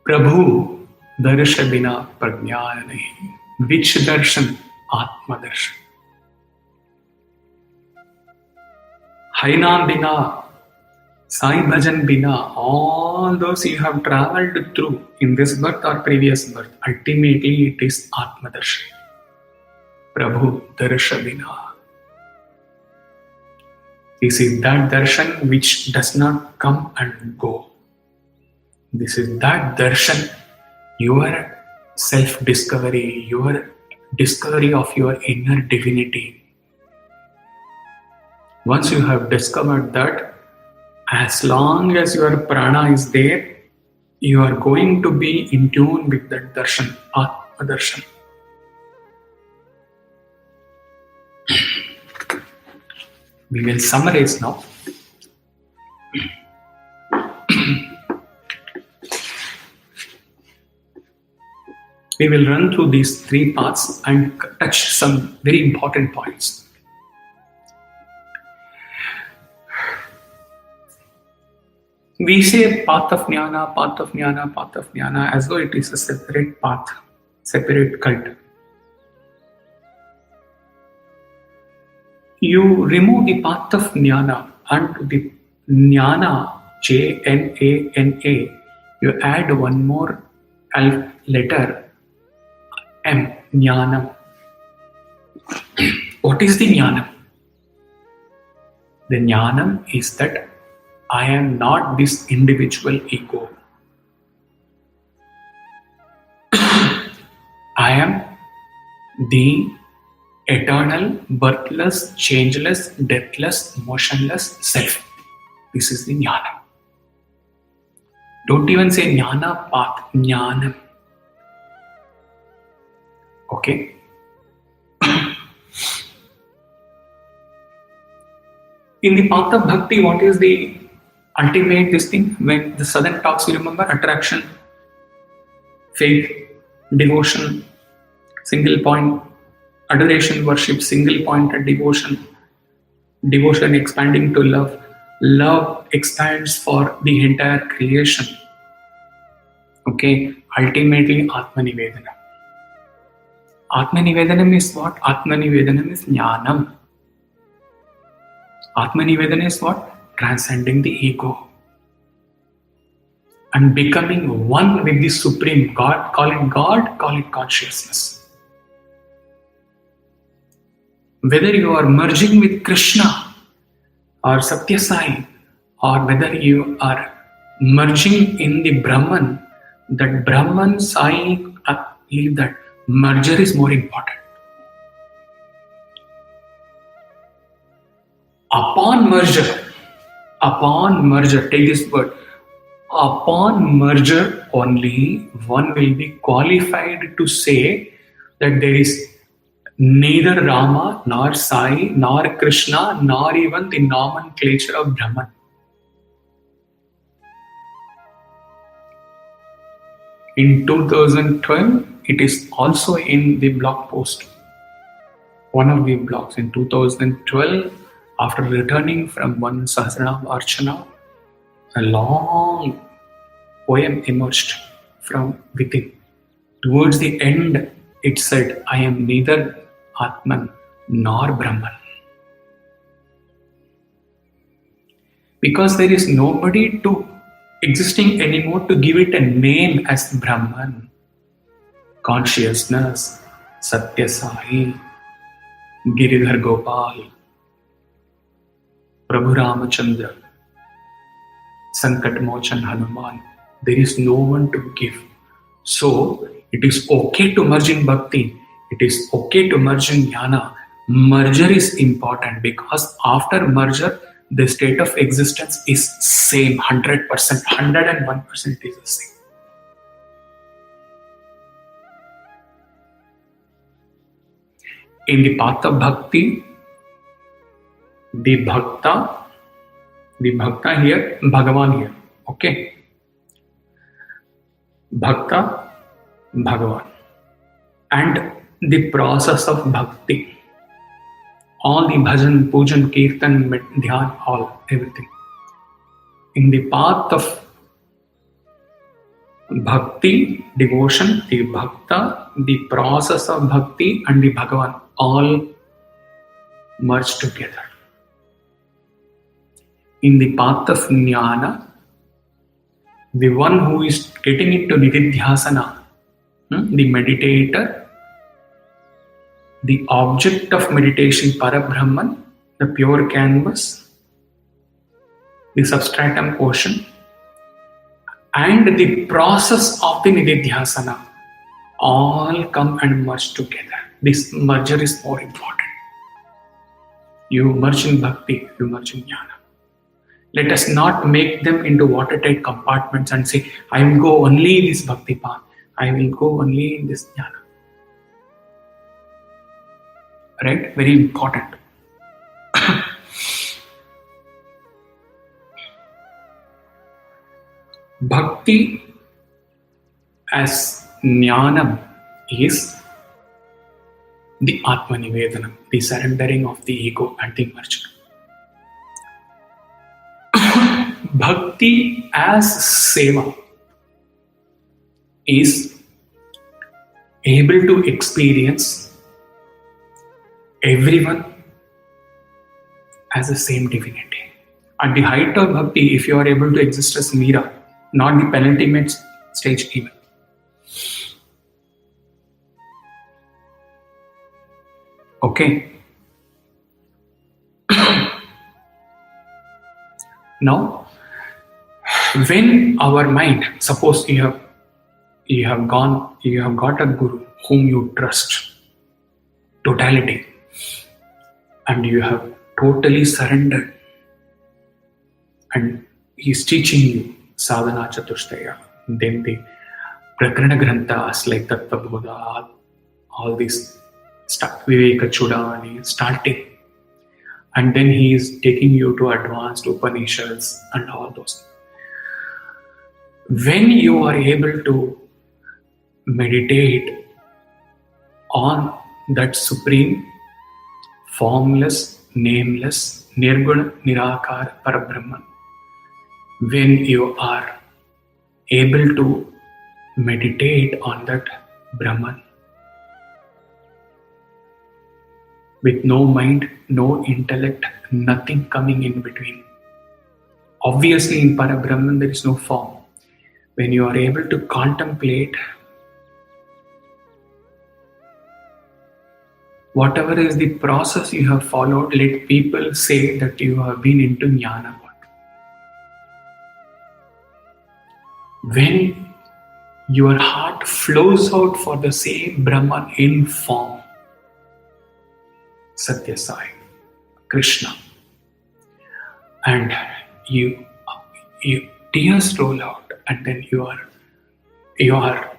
Prabhu, Darsha Bina Pragyana Nahin. Which darshan? Atma darshan. Naam Bina, Sai Bhajan Bina, all those you have traveled through in this birth or previous birth, ultimately it is Atma darshan. Prabhu, Darsha Bina. This is that darshan which does not come and go. This is that darshan, your self-discovery, your discovery of your inner divinity. Once you have discovered that, as long as your prana is there, you are going to be in tune with that darshan, Atma darshan. We will summarize now. We will run through these three paths and touch some very important points. We say path of jnana, path of jnana, path of jnana as though it is a separate path, separate cult. You remove the path of jnana and the jnana, Jnana, you add one more letter, M, jnanam. What is the jnanam? The jnanam is that I am not this individual ego. I am the eternal, birthless, changeless, deathless, motionless self. This is the jnana. Don't even say jnana path, jnanam. Okay? In the path of bhakti, what is the ultimate this thing? When the southern talks, you remember attraction, faith, devotion, single point, adoration, worship, single pointed devotion, devotion expanding to love, love expands for the entire creation. Okay, ultimately Atma Nivedanam. Atma Nivedanam is what? Atma Nivedanam is jnanam. Atma Nivedana is what? Transcending the ego and becoming one with the Supreme God, call it consciousness. Whether you are merging with Krishna or Satya Sai, or whether you are merging in the Brahman, that Brahman, Sai, leave that. Merger is more important. Upon merger, take this word. Upon merger, only one will be qualified to say that there is neither Rama, nor Sai, nor Krishna, nor even the nomenclature of Brahman. In 2012, it is also in the blog post. One of the blogs in 2012, after returning from one Sahasranam Archana, a long poem emerged from within. Towards the end, it said, I am neither Atman nor Brahman. Because there is nobody existing anymore to give it a name as Brahman. Consciousness, Satya Sai, Giridhar Gopal, Prabhu Ramachandra, Sankat Mochan Hanuman. There is no one to give. So, it is okay to merge in bhakti. It is okay to merge in jnana. Merger is important because after merger, the state of existence is same, 100%, 101% it is the same. In the path of bhakti, the bhakta here, Bhagawan here. Okay? Bhakta, Bhagawan. And the process of bhakti. All the bhajan, pujan, kirtan, dhyana, all, everything. In the path of bhakti, devotion, the bhakta, the process of bhakti and the Bhagavan all merge together. In the path of jnana, the one who is getting into nididhyasana, the meditator, the object of meditation, Parabrahman, the pure canvas, the substratum ocean, and the process of the nididhyasana all come and merge together. This merger is more important. You merge in bhakti, you merge in jnana. Let us not make them into watertight compartments and say, I will go only in this bhakti path, I will go only in this jnana. Right? Very important. Bhakti as jnanam is the Atma Nivedanam, the surrendering of the ego and the merger. Bhakti as Seva is able to experience everyone as the same divinity. At the height of bhakti, if you are able to exist as Meera, not the penultimate stage even. Okay. Now, when our mind, suppose you have got a guru whom you trust, totality, and you have totally surrendered, and he is teaching you sadhana chatushtaya, then the prakarana granthas like Tattva Bodha, all these stuff, Viveka Chudani, starting. And then he is taking you to advanced Upanishads and all those. When you are able to meditate on that supreme, formless, nameless, nirguna, nirakara, parabrahman, when you are able to meditate on that Brahman, with no mind, no intellect, nothing coming in between. Obviously, in Parabrahman, there is no form. When you are able to contemplate whatever is the process you have followed, let people say that you have been into jnana. When your heart flows out for the same Brahman in form, Satya Sai, Krishna, and you tears roll out, and then you are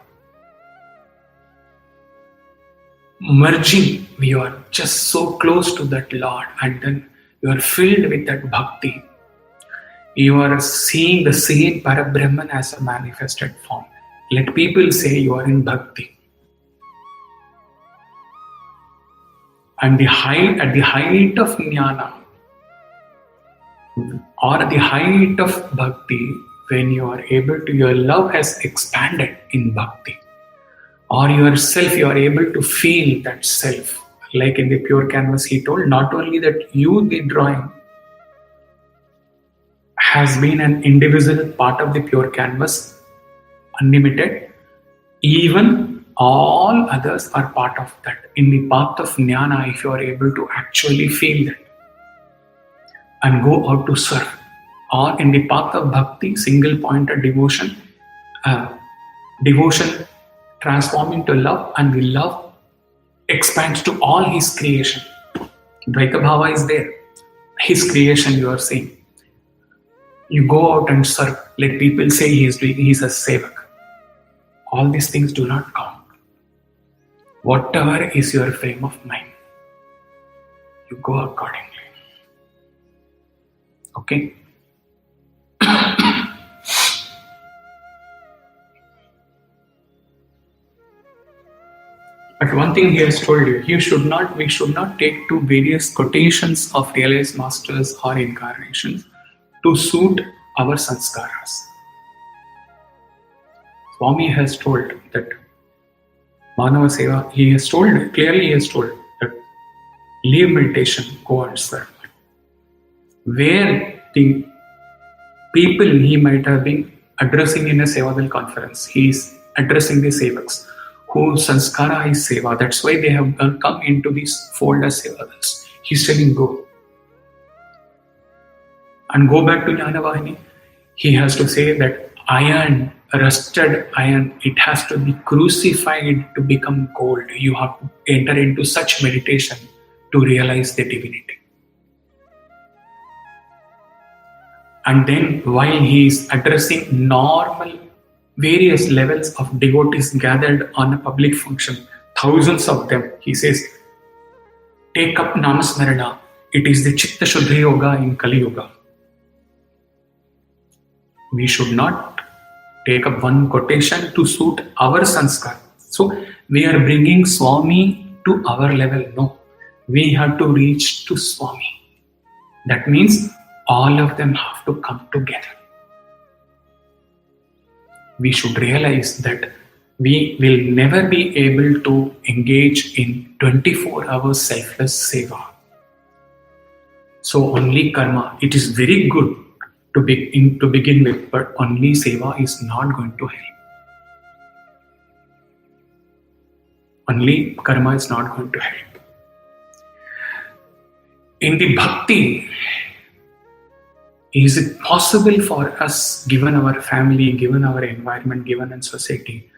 merging, you are just so close to that Lord, and then you are filled with that bhakti. You are seeing the same Parabrahman as a manifested form. Let people say you are in bhakti. And at the height of jnana, or at the height of bhakti, when you are able to, your love has expanded in bhakti, or yourself, you are able to feel that self. Like in the pure canvas, he told, not only that you, the drawing, has been an indivisible part of the pure canvas, unlimited, even all others are part of that. In the path of jnana, if you are able to actually feel that and go out to serve, or in the path of bhakti, single pointed devotion, devotion transforming to love, and the love expands to all his creation. Dvaita Bhava is there. His creation you are seeing. You go out and serve. Let people say he's a sevak. All these things do not count. Whatever is your frame of mind, you go accordingly. Okay? But one thing he has told you, we should not take to various quotations of realized masters or incarnations to suit our sanskaras. Swami has told that Manava Seva, he has told that leave meditation, go and serve. Where the people he might have been addressing in a Sevadal conference, he is addressing the Sevaks, whose sanskara is Seva. That's why they have come into this fold as Sevadals. He's telling go. And go back to Jnanavahini. He has to say that iron, rusted iron, it has to be crucified to become gold. You have to enter into such meditation to realize the divinity. And then while he is addressing normal various levels of devotees gathered on a public function, thousands of them, he says, take up Namasmarana. It is the Chitta Shuddha Yoga in Kali Yuga. We should not take up one quotation to suit our sanskar. So we are bringing Swami to our level. No, we have to reach to Swami. That means all of them have to come together. We should realize that we will never be able to engage in 24-hour selfless seva. So only karma, it is very good to begin with, but only seva is not going to help. Only karma is not going to help. In the bhakti, is it possible for us, given our family, given our environment, given in society,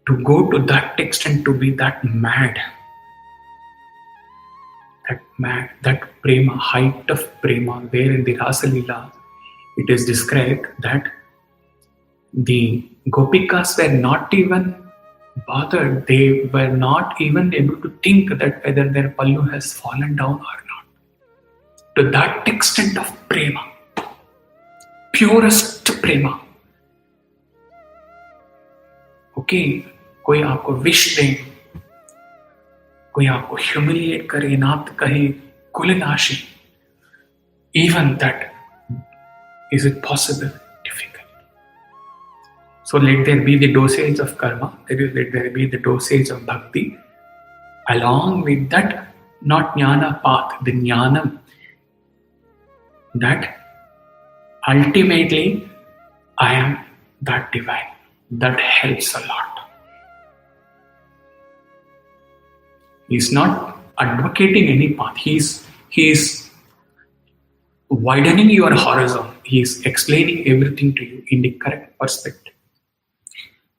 to go to that extent, to be that mad? That prema, height of prema, where in the Rasa Leela, it is described that the gopikas were not even bothered. They were not even able to think that whether their pallu has fallen down or not. To that extent of prema, purest prema. Okay, कोई आपको विष दे, कोई आपको humiliate करे, नाथ कहे, कुलनाशी. Even that, is it possible? Difficult. So let there be the dosage of karma, let there be the dosage of bhakti. Along with that, not jnana path, the jnanam, that ultimately I am that divine. That helps a lot. He's not advocating any path. He's widening your horizon. He's explaining everything to you in the correct perspective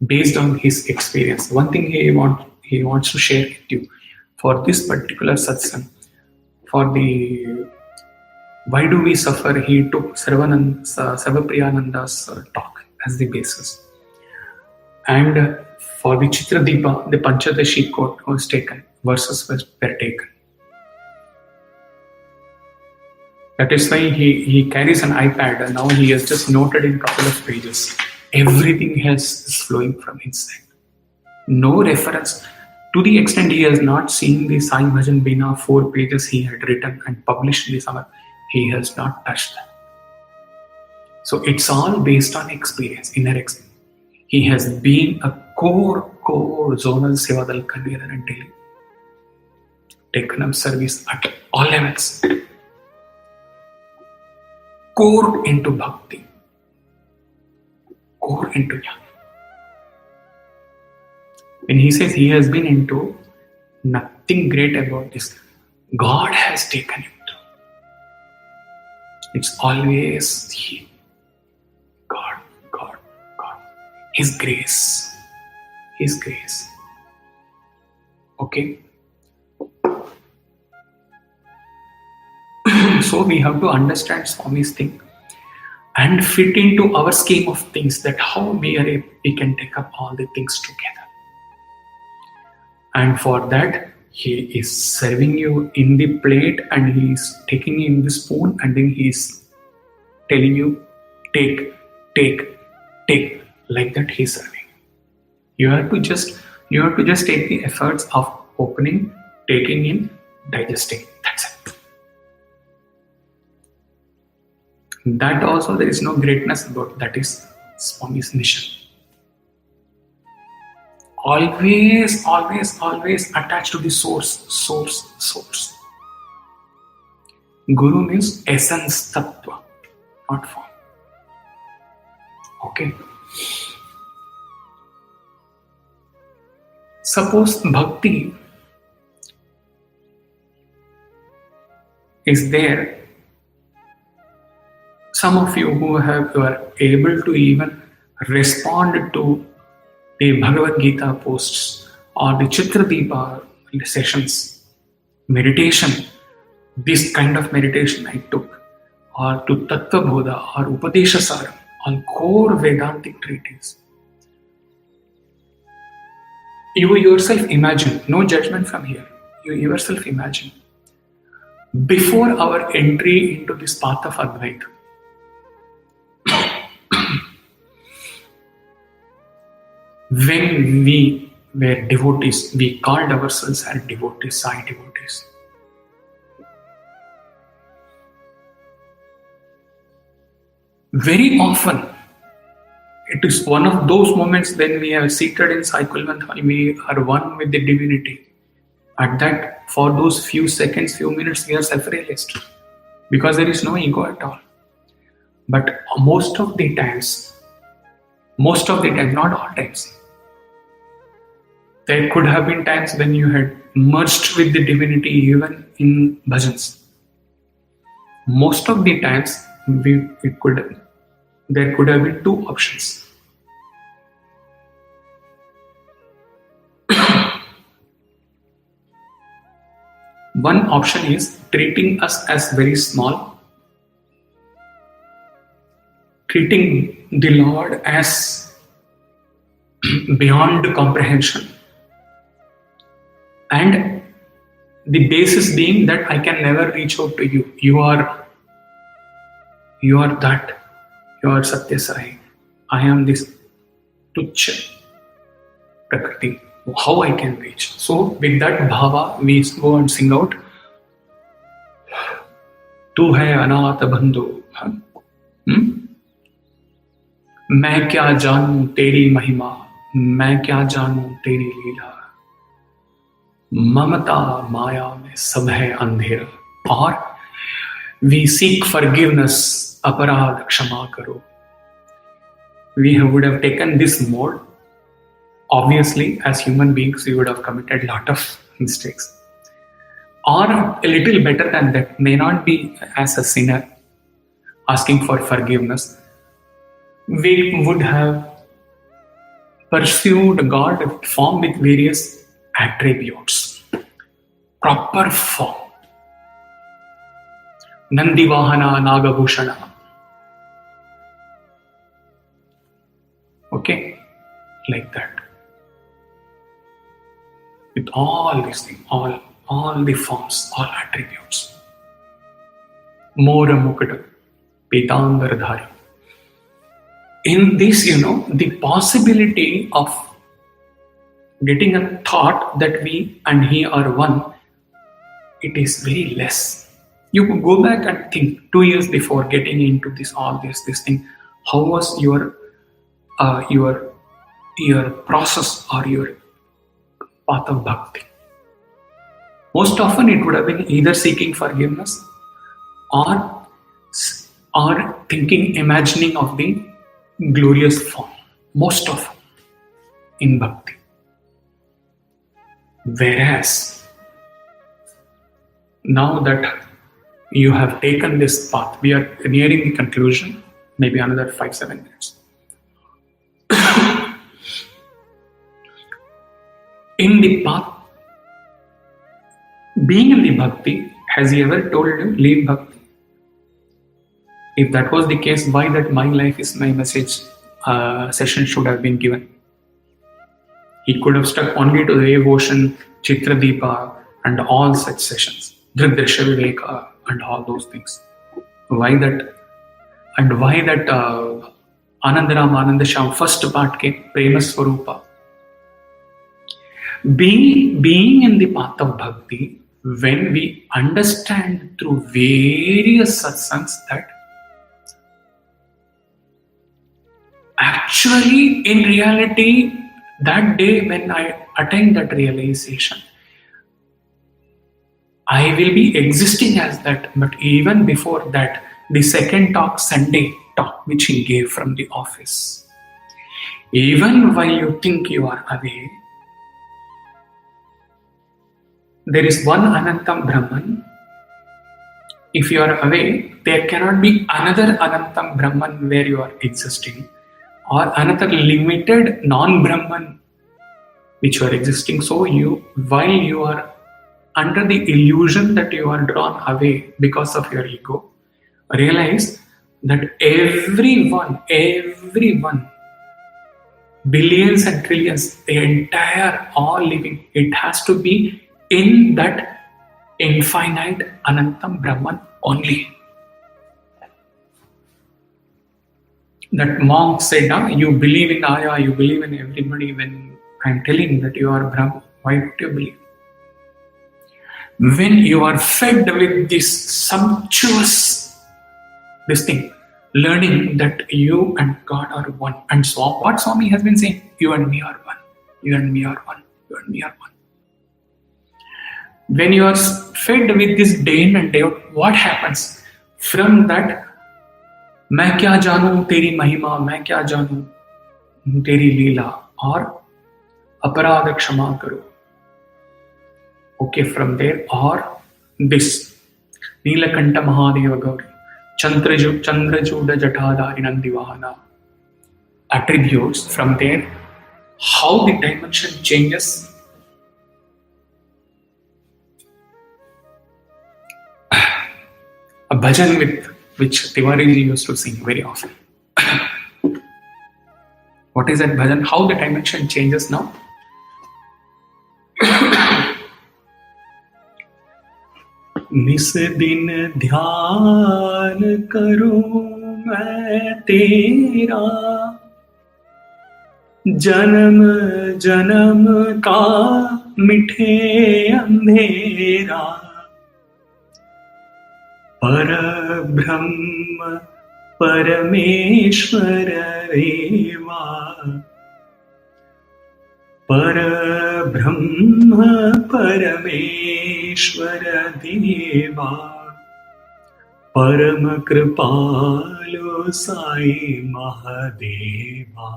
based on his experience. One thing he wants to share with you for this particular satsang, for the why do we suffer, he took Sarvapriyananda's talk as the basis. And for the Chitradipa, the Panchadashi quote was taken, verses were taken. That is why he carries an iPad and now he has just noted in a couple of pages. Everything is flowing from inside. No reference. To the extent he has not seen the Sai Bhajan Bina 4 pages he had written and published this summer, he has not touched that. So it's all based on experience, inner experience. He has been a core zonal Sevadal convener in Delhi. Taken up service at all levels. Core into bhakti. Core into jnana. When he says he has been into nothing great about this, God has taken him through. It's always He. God. His grace. Okay? So we have to understand Swami's thing and fit into our scheme of things, that how we can take up all the things together. And for that, He is serving you in the plate and he is taking in the spoon and then he is telling you, take, take, take. Like that he is serving. You have to just take the efforts of opening, taking in, digesting. That's it. That also there is no greatness about. That is Swami's mission. Always attached to the source. Guru means essence, tattva, not form. Okay. Suppose bhakti is there. Some of you who are able to even respond to the Bhagavad Gita posts or the Chitradeepa sessions, meditation, this kind of meditation I took, or to Tattva Bodha or Upadesha Saram on core Vedantic treatises. You yourself imagine, no judgment from here, you yourself imagine, before our entry into this path of Advaita, when we were devotees, we called ourselves as devotees, Sai devotees. Very often, it is one of those moments when we are seated in Sai Kulvanthal, we are one with the divinity. At that, for those few seconds, few minutes, we are self-realized because there is no ego at all. But most of the times, not all times, there could have been times when you had merged with the divinity even in bhajans. Most of the times, there could have been two options. One option is treating us as very small, treating the Lord as beyond comprehension, and the basis being that I can never reach out to you. You are that. You are Satya Sai. I am this Tuchya Prakriti. How I can reach? So with that bhava, we go and sing out. Tu hai anat bandhu. मैं क्या जानूं तेरी महिमा, मैं क्या जानूं तेरी लीला, ममता माया में सब है अंधेरा. Or we seek forgiveness, aparad kshama karo. We would have taken this mode. Obviously, as human beings, we would have committed a lot of mistakes. Or a little better than that, may not be as a sinner asking for forgiveness. We would have pursued God form with various attributes. Proper form. Nandivahana Nagabhushana. Okay? Like that. With all these things, all the forms, all attributes. Mora Mukata, Pitangaradhari. In this, the possibility of getting a thought that we and he are one, it is very less. You could go back and think 2 years before getting into this thing. How was your process or your path of bhakti? Most often it would have been either seeking forgiveness or thinking, imagining of the glorious form. Most often in bhakti. Whereas now that you have taken this path, we are nearing the conclusion, maybe another 5-7 minutes. In the path, being in the bhakti, has he ever told you, leave bhakti? If that was the case, why that my life is my message session should have been given? He could have stuck only to the devotion, Chitradeepa, and all such sessions, Drisha Viveka and all those things. Why that? And why that Anandaram Anandasham first part came, Prema Swarupa. Being in the path of bhakti, when we understand through various satsangs that actually in reality, that day when I attain that realization, I will be existing as that. But even before that, the second talk, Sunday talk, which he gave from the office, even while you think you are away, there is one Anantam Brahman. If you are away, there cannot be another Anantam Brahman where you are existing, or another limited non-Brahman which you are existing. So while you are under the illusion that you are drawn away because of your ego, realize that everyone, billions and trillions, the entire all living, it has to be in that infinite Anantam Brahman only. That monk said, you believe in Daya, you believe in everybody. When I am telling that you are Brahman, why would you believe? When you are fed with this sumptuous, learning that you and God are one. And so what Swami has been saying, you and me are one, you and me are one, you and me are one. When you are fed with this day in and day out, what happens? From that, मैं क्या जानूं तेरी महिमा, मैं क्या जानूं तेरी लीला, और अपराध क्षमा करो. Okay, from there, or this Nilakanta Mahadeva Gauri, Chandrajuda Jatadari Nandivahana attributes. From there, how the dimension changes. A bhajan with which Tiwari used to sing very often. What is that bhajan? How the dimension changes now? निस दिन ध्यान करूं मैं तेरा, जन्म जन्म का मिठे अंधेरा, पर ब्रह्म परमेश्वर देवा, पर ब्रह्म परमेश्वर देवा, परम कृपालु साई महादेवा.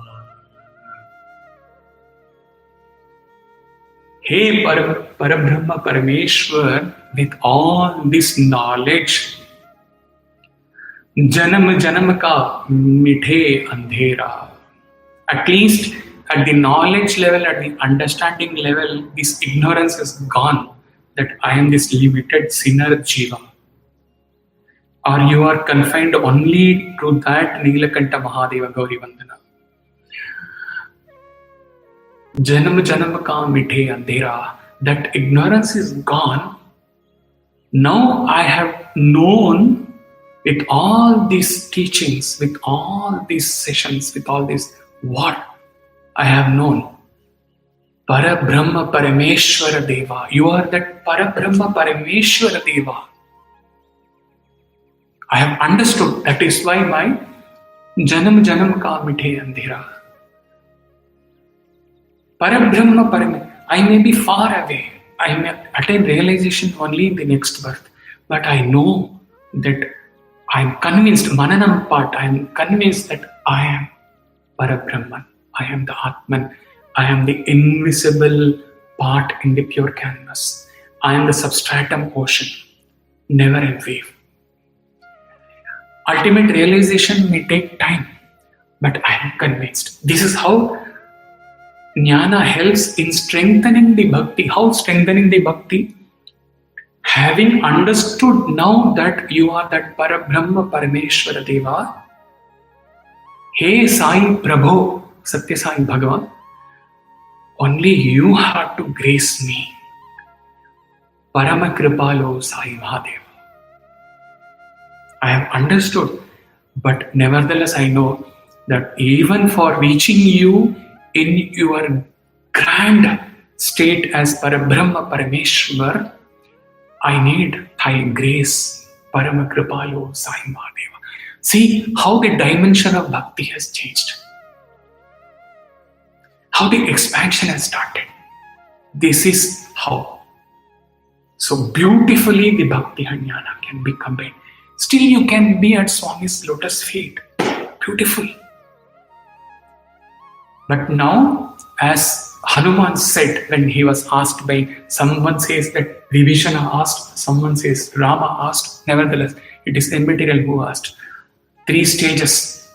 हे Parabrahma Parameshwar, with all this knowledge, janam janam ka mithe andhera, at least at the knowledge level, at the understanding level, this ignorance is gone, that I am this limited sinner jiva. Or you are confined only to that Nilakanta Mahadeva Gauri Vandana. Janam janam ka mithe andhera, that ignorance is gone. Now I have known with all these teachings, with all these sessions, with all this, what I have known. Parabrahma Parameshwara Deva. You are that Parabrahma Parameshwara Deva. I have understood. That is why my Janam Janam ka mithe andhera. Parabrahma Parameshwara. I may be far away. I may attain realization only in the next birth. But I know that I am convinced, Mananam part, I am convinced that I am Parabrahman. I am the Atman. I am the invisible part in the pure canvas. I am the substratum ocean, never a wave. Ultimate realization may take time, but I am convinced. This is how Jnana helps in strengthening the bhakti. How strengthening the bhakti? Having understood now that you are that Parabrahma Parameshwara Deva, Hey Sai Prabhu, Satya Sai Bhagawan, only you have to grace me. Paramakripalo Sai Mahadeva. I have understood, but nevertheless I know that even for reaching you in your grand state as Parabrahma Parameshwar, I need Thy grace, Paramakripalo Sai Mahadeva. See how the dimension of bhakti has changed. How the expansion has started. This is how. So beautifully the Bhakti and Jnana can be combined. Still you can be at Swami's lotus feet. Beautiful. But now, as Hanuman said when he was asked by, someone says that Vibhishana asked, someone says Rama asked, nevertheless, it is immaterial who asked. 3 stages.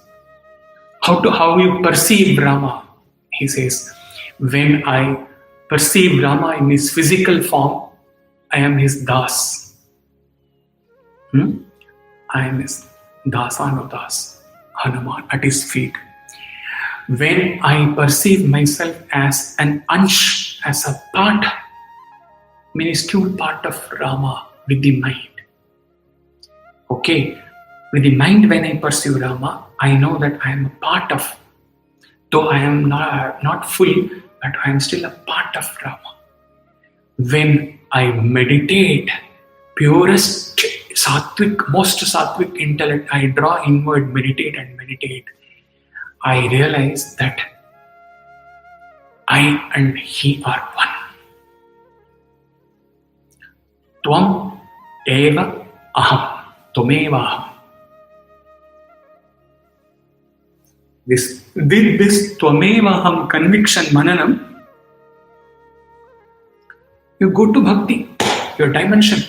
How you perceive Rama, he says. When I perceive Rama in his physical form, I am his das. I am his dasano das, Hanuman, at his feet. When I perceive myself as an ansh, as a part, minuscule part of Rama with the mind. Okay, with the mind when I perceive Rama, I know that I am a part of, though I am not full, but I am still a part of Rama. When I meditate, purest sattvic, most sattvic intellect, I draw inward, meditate and meditate. I realize that I and he are one. Tvam eva aham, tvameva aham. With this tvameva aham conviction mananam, you go to bhakti. Your dimension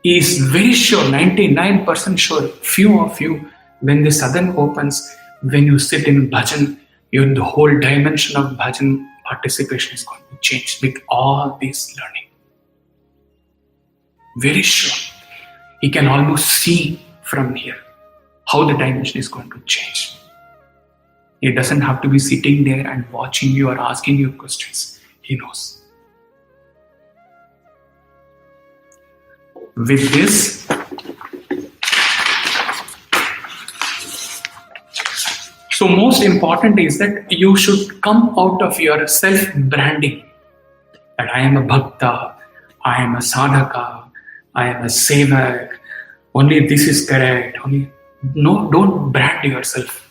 is very sure, 99% sure. Few of you, when the sadhan opens, when you sit in bhajan, the whole dimension of bhajan participation is going to change with all this learning. Very sure. You can almost see from here how the dimension is going to change. He doesn't have to be sitting there and watching you or asking you questions. He knows. With this, so most important is that you should come out of your self-branding. That I am a bhakta, I am a sadhaka, I am a sevak, only this is correct. No, don't brand yourself.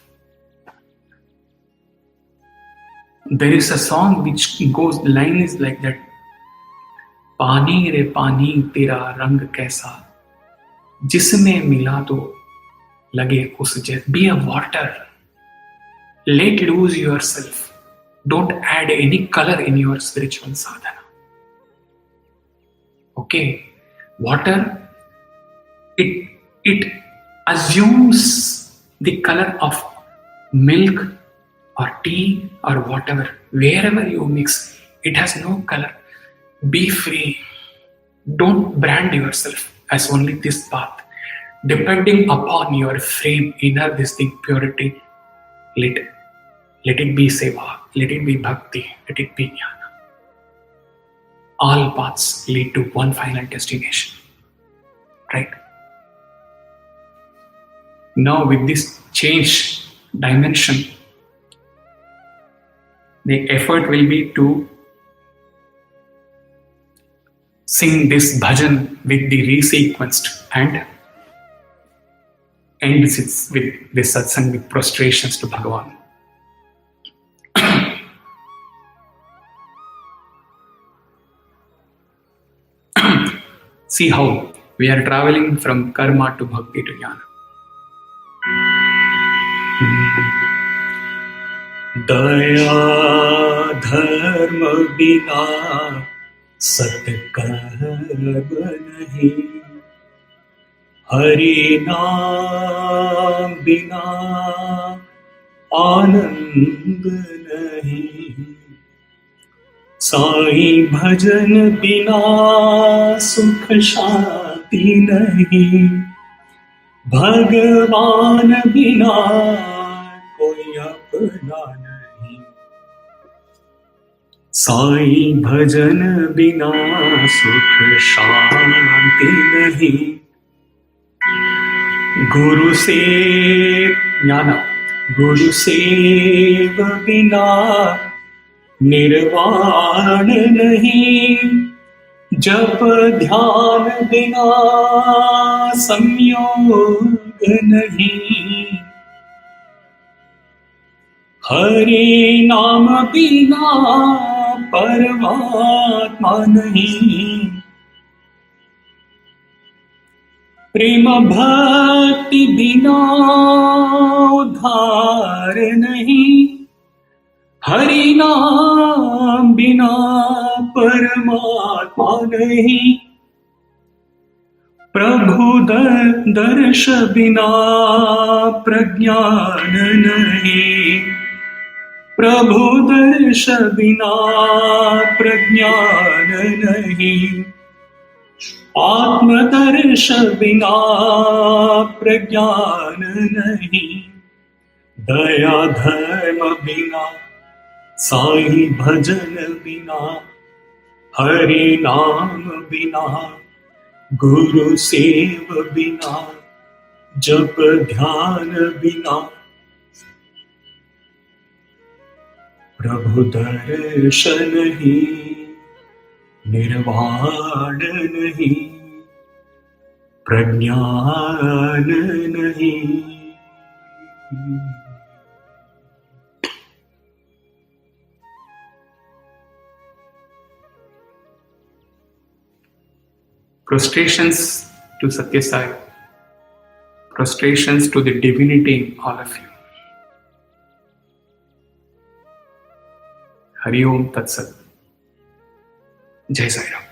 There is a song which goes, the line is like that. पानी रे पानी तेरा रंग कैसा, जिसमें मिला तो लगे उस जैसा. Be a water. Let loose yourself. Don't add any color in your spiritual sadhana. Okay, water, it assumes the color of milk or tea or whatever. Wherever you mix, it has no color. Be free. Don't brand yourself as only this path. Depending upon your frame, inner this thing, purity, let it be Seva, let it be Bhakti, let it be Jnana. All paths lead to one final destination. Right? Now with this change dimension, the effort will be to sing this bhajan with the resequenced and ends it with this satsang with prostrations to Bhagawan. See how we are traveling from karma to bhakti to jnana. Daya Dharma Bina Sath Karma Nahin, Hari Naam Bina Ananda Nahin, Sai Bhajan Bina Sukh Shanthi Nahin, Bhagawan Bina koi apna nahi. Sai भजन बिना सुख शांति नहीं। गुरु से ज्ञान, गुरु save बिना निर्वाण नहीं। जप ध्यान बिना संयोग नहीं। हरि नाम बिना परमात्मा नहीं। प्रेम भक्ति बिना उद्धार नहीं। हरि नाम बिना परमात्मा नहीं। प्रभु दर्श बिना प्रज्ञान नहीं। प्रभु दर्श बिना प्रज्ञान नहीं। आत्मदर्श बिना प्रज्ञान नहीं। दया धर्म बिना साई भजन बिना। हरि नाम बिना गुरु सेव बिना। जप ध्यान बिना प्रभु दर्श नहीं। निर्वाण नहीं। प्रज्ञान नहीं। Prostrations to Satya Sai, prostrations to the divinity in all of you. Hari Om Tat Sat. Jai Sai Ram.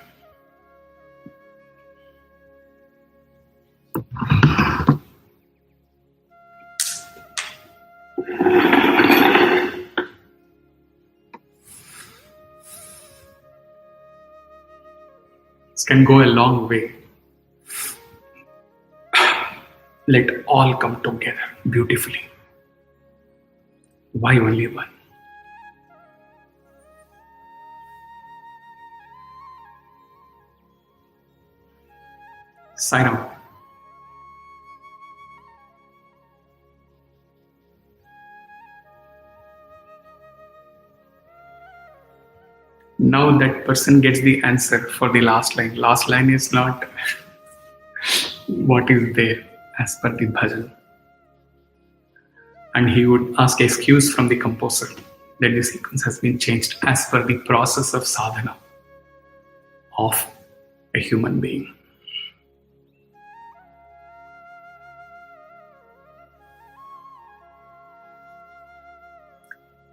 This can go a long way. Let all come together beautifully. Why only one? Sai Ram. Now that person gets the answer for the last line. Last line is not what is there as per the bhajan. And he would ask excuse from the composer that the sequence has been changed as per the process of sadhana of a human being.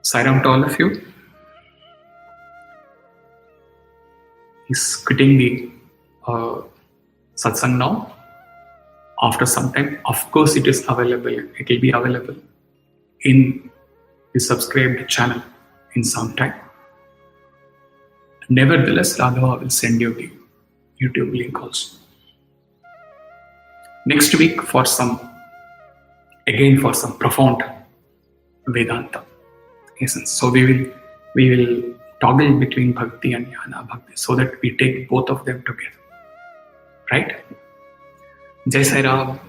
Sai Ram to all of you. He's quitting the satsang now. After some time, of course, it is available. It will be available in the subscribed channel in some time. Nevertheless, Radha will send you the YouTube link also. Next week for some profound Vedanta essence. So we will toggle between Bhakti and Dhyana Bhakti so that we take both of them together. Right? Jai Sai Ram.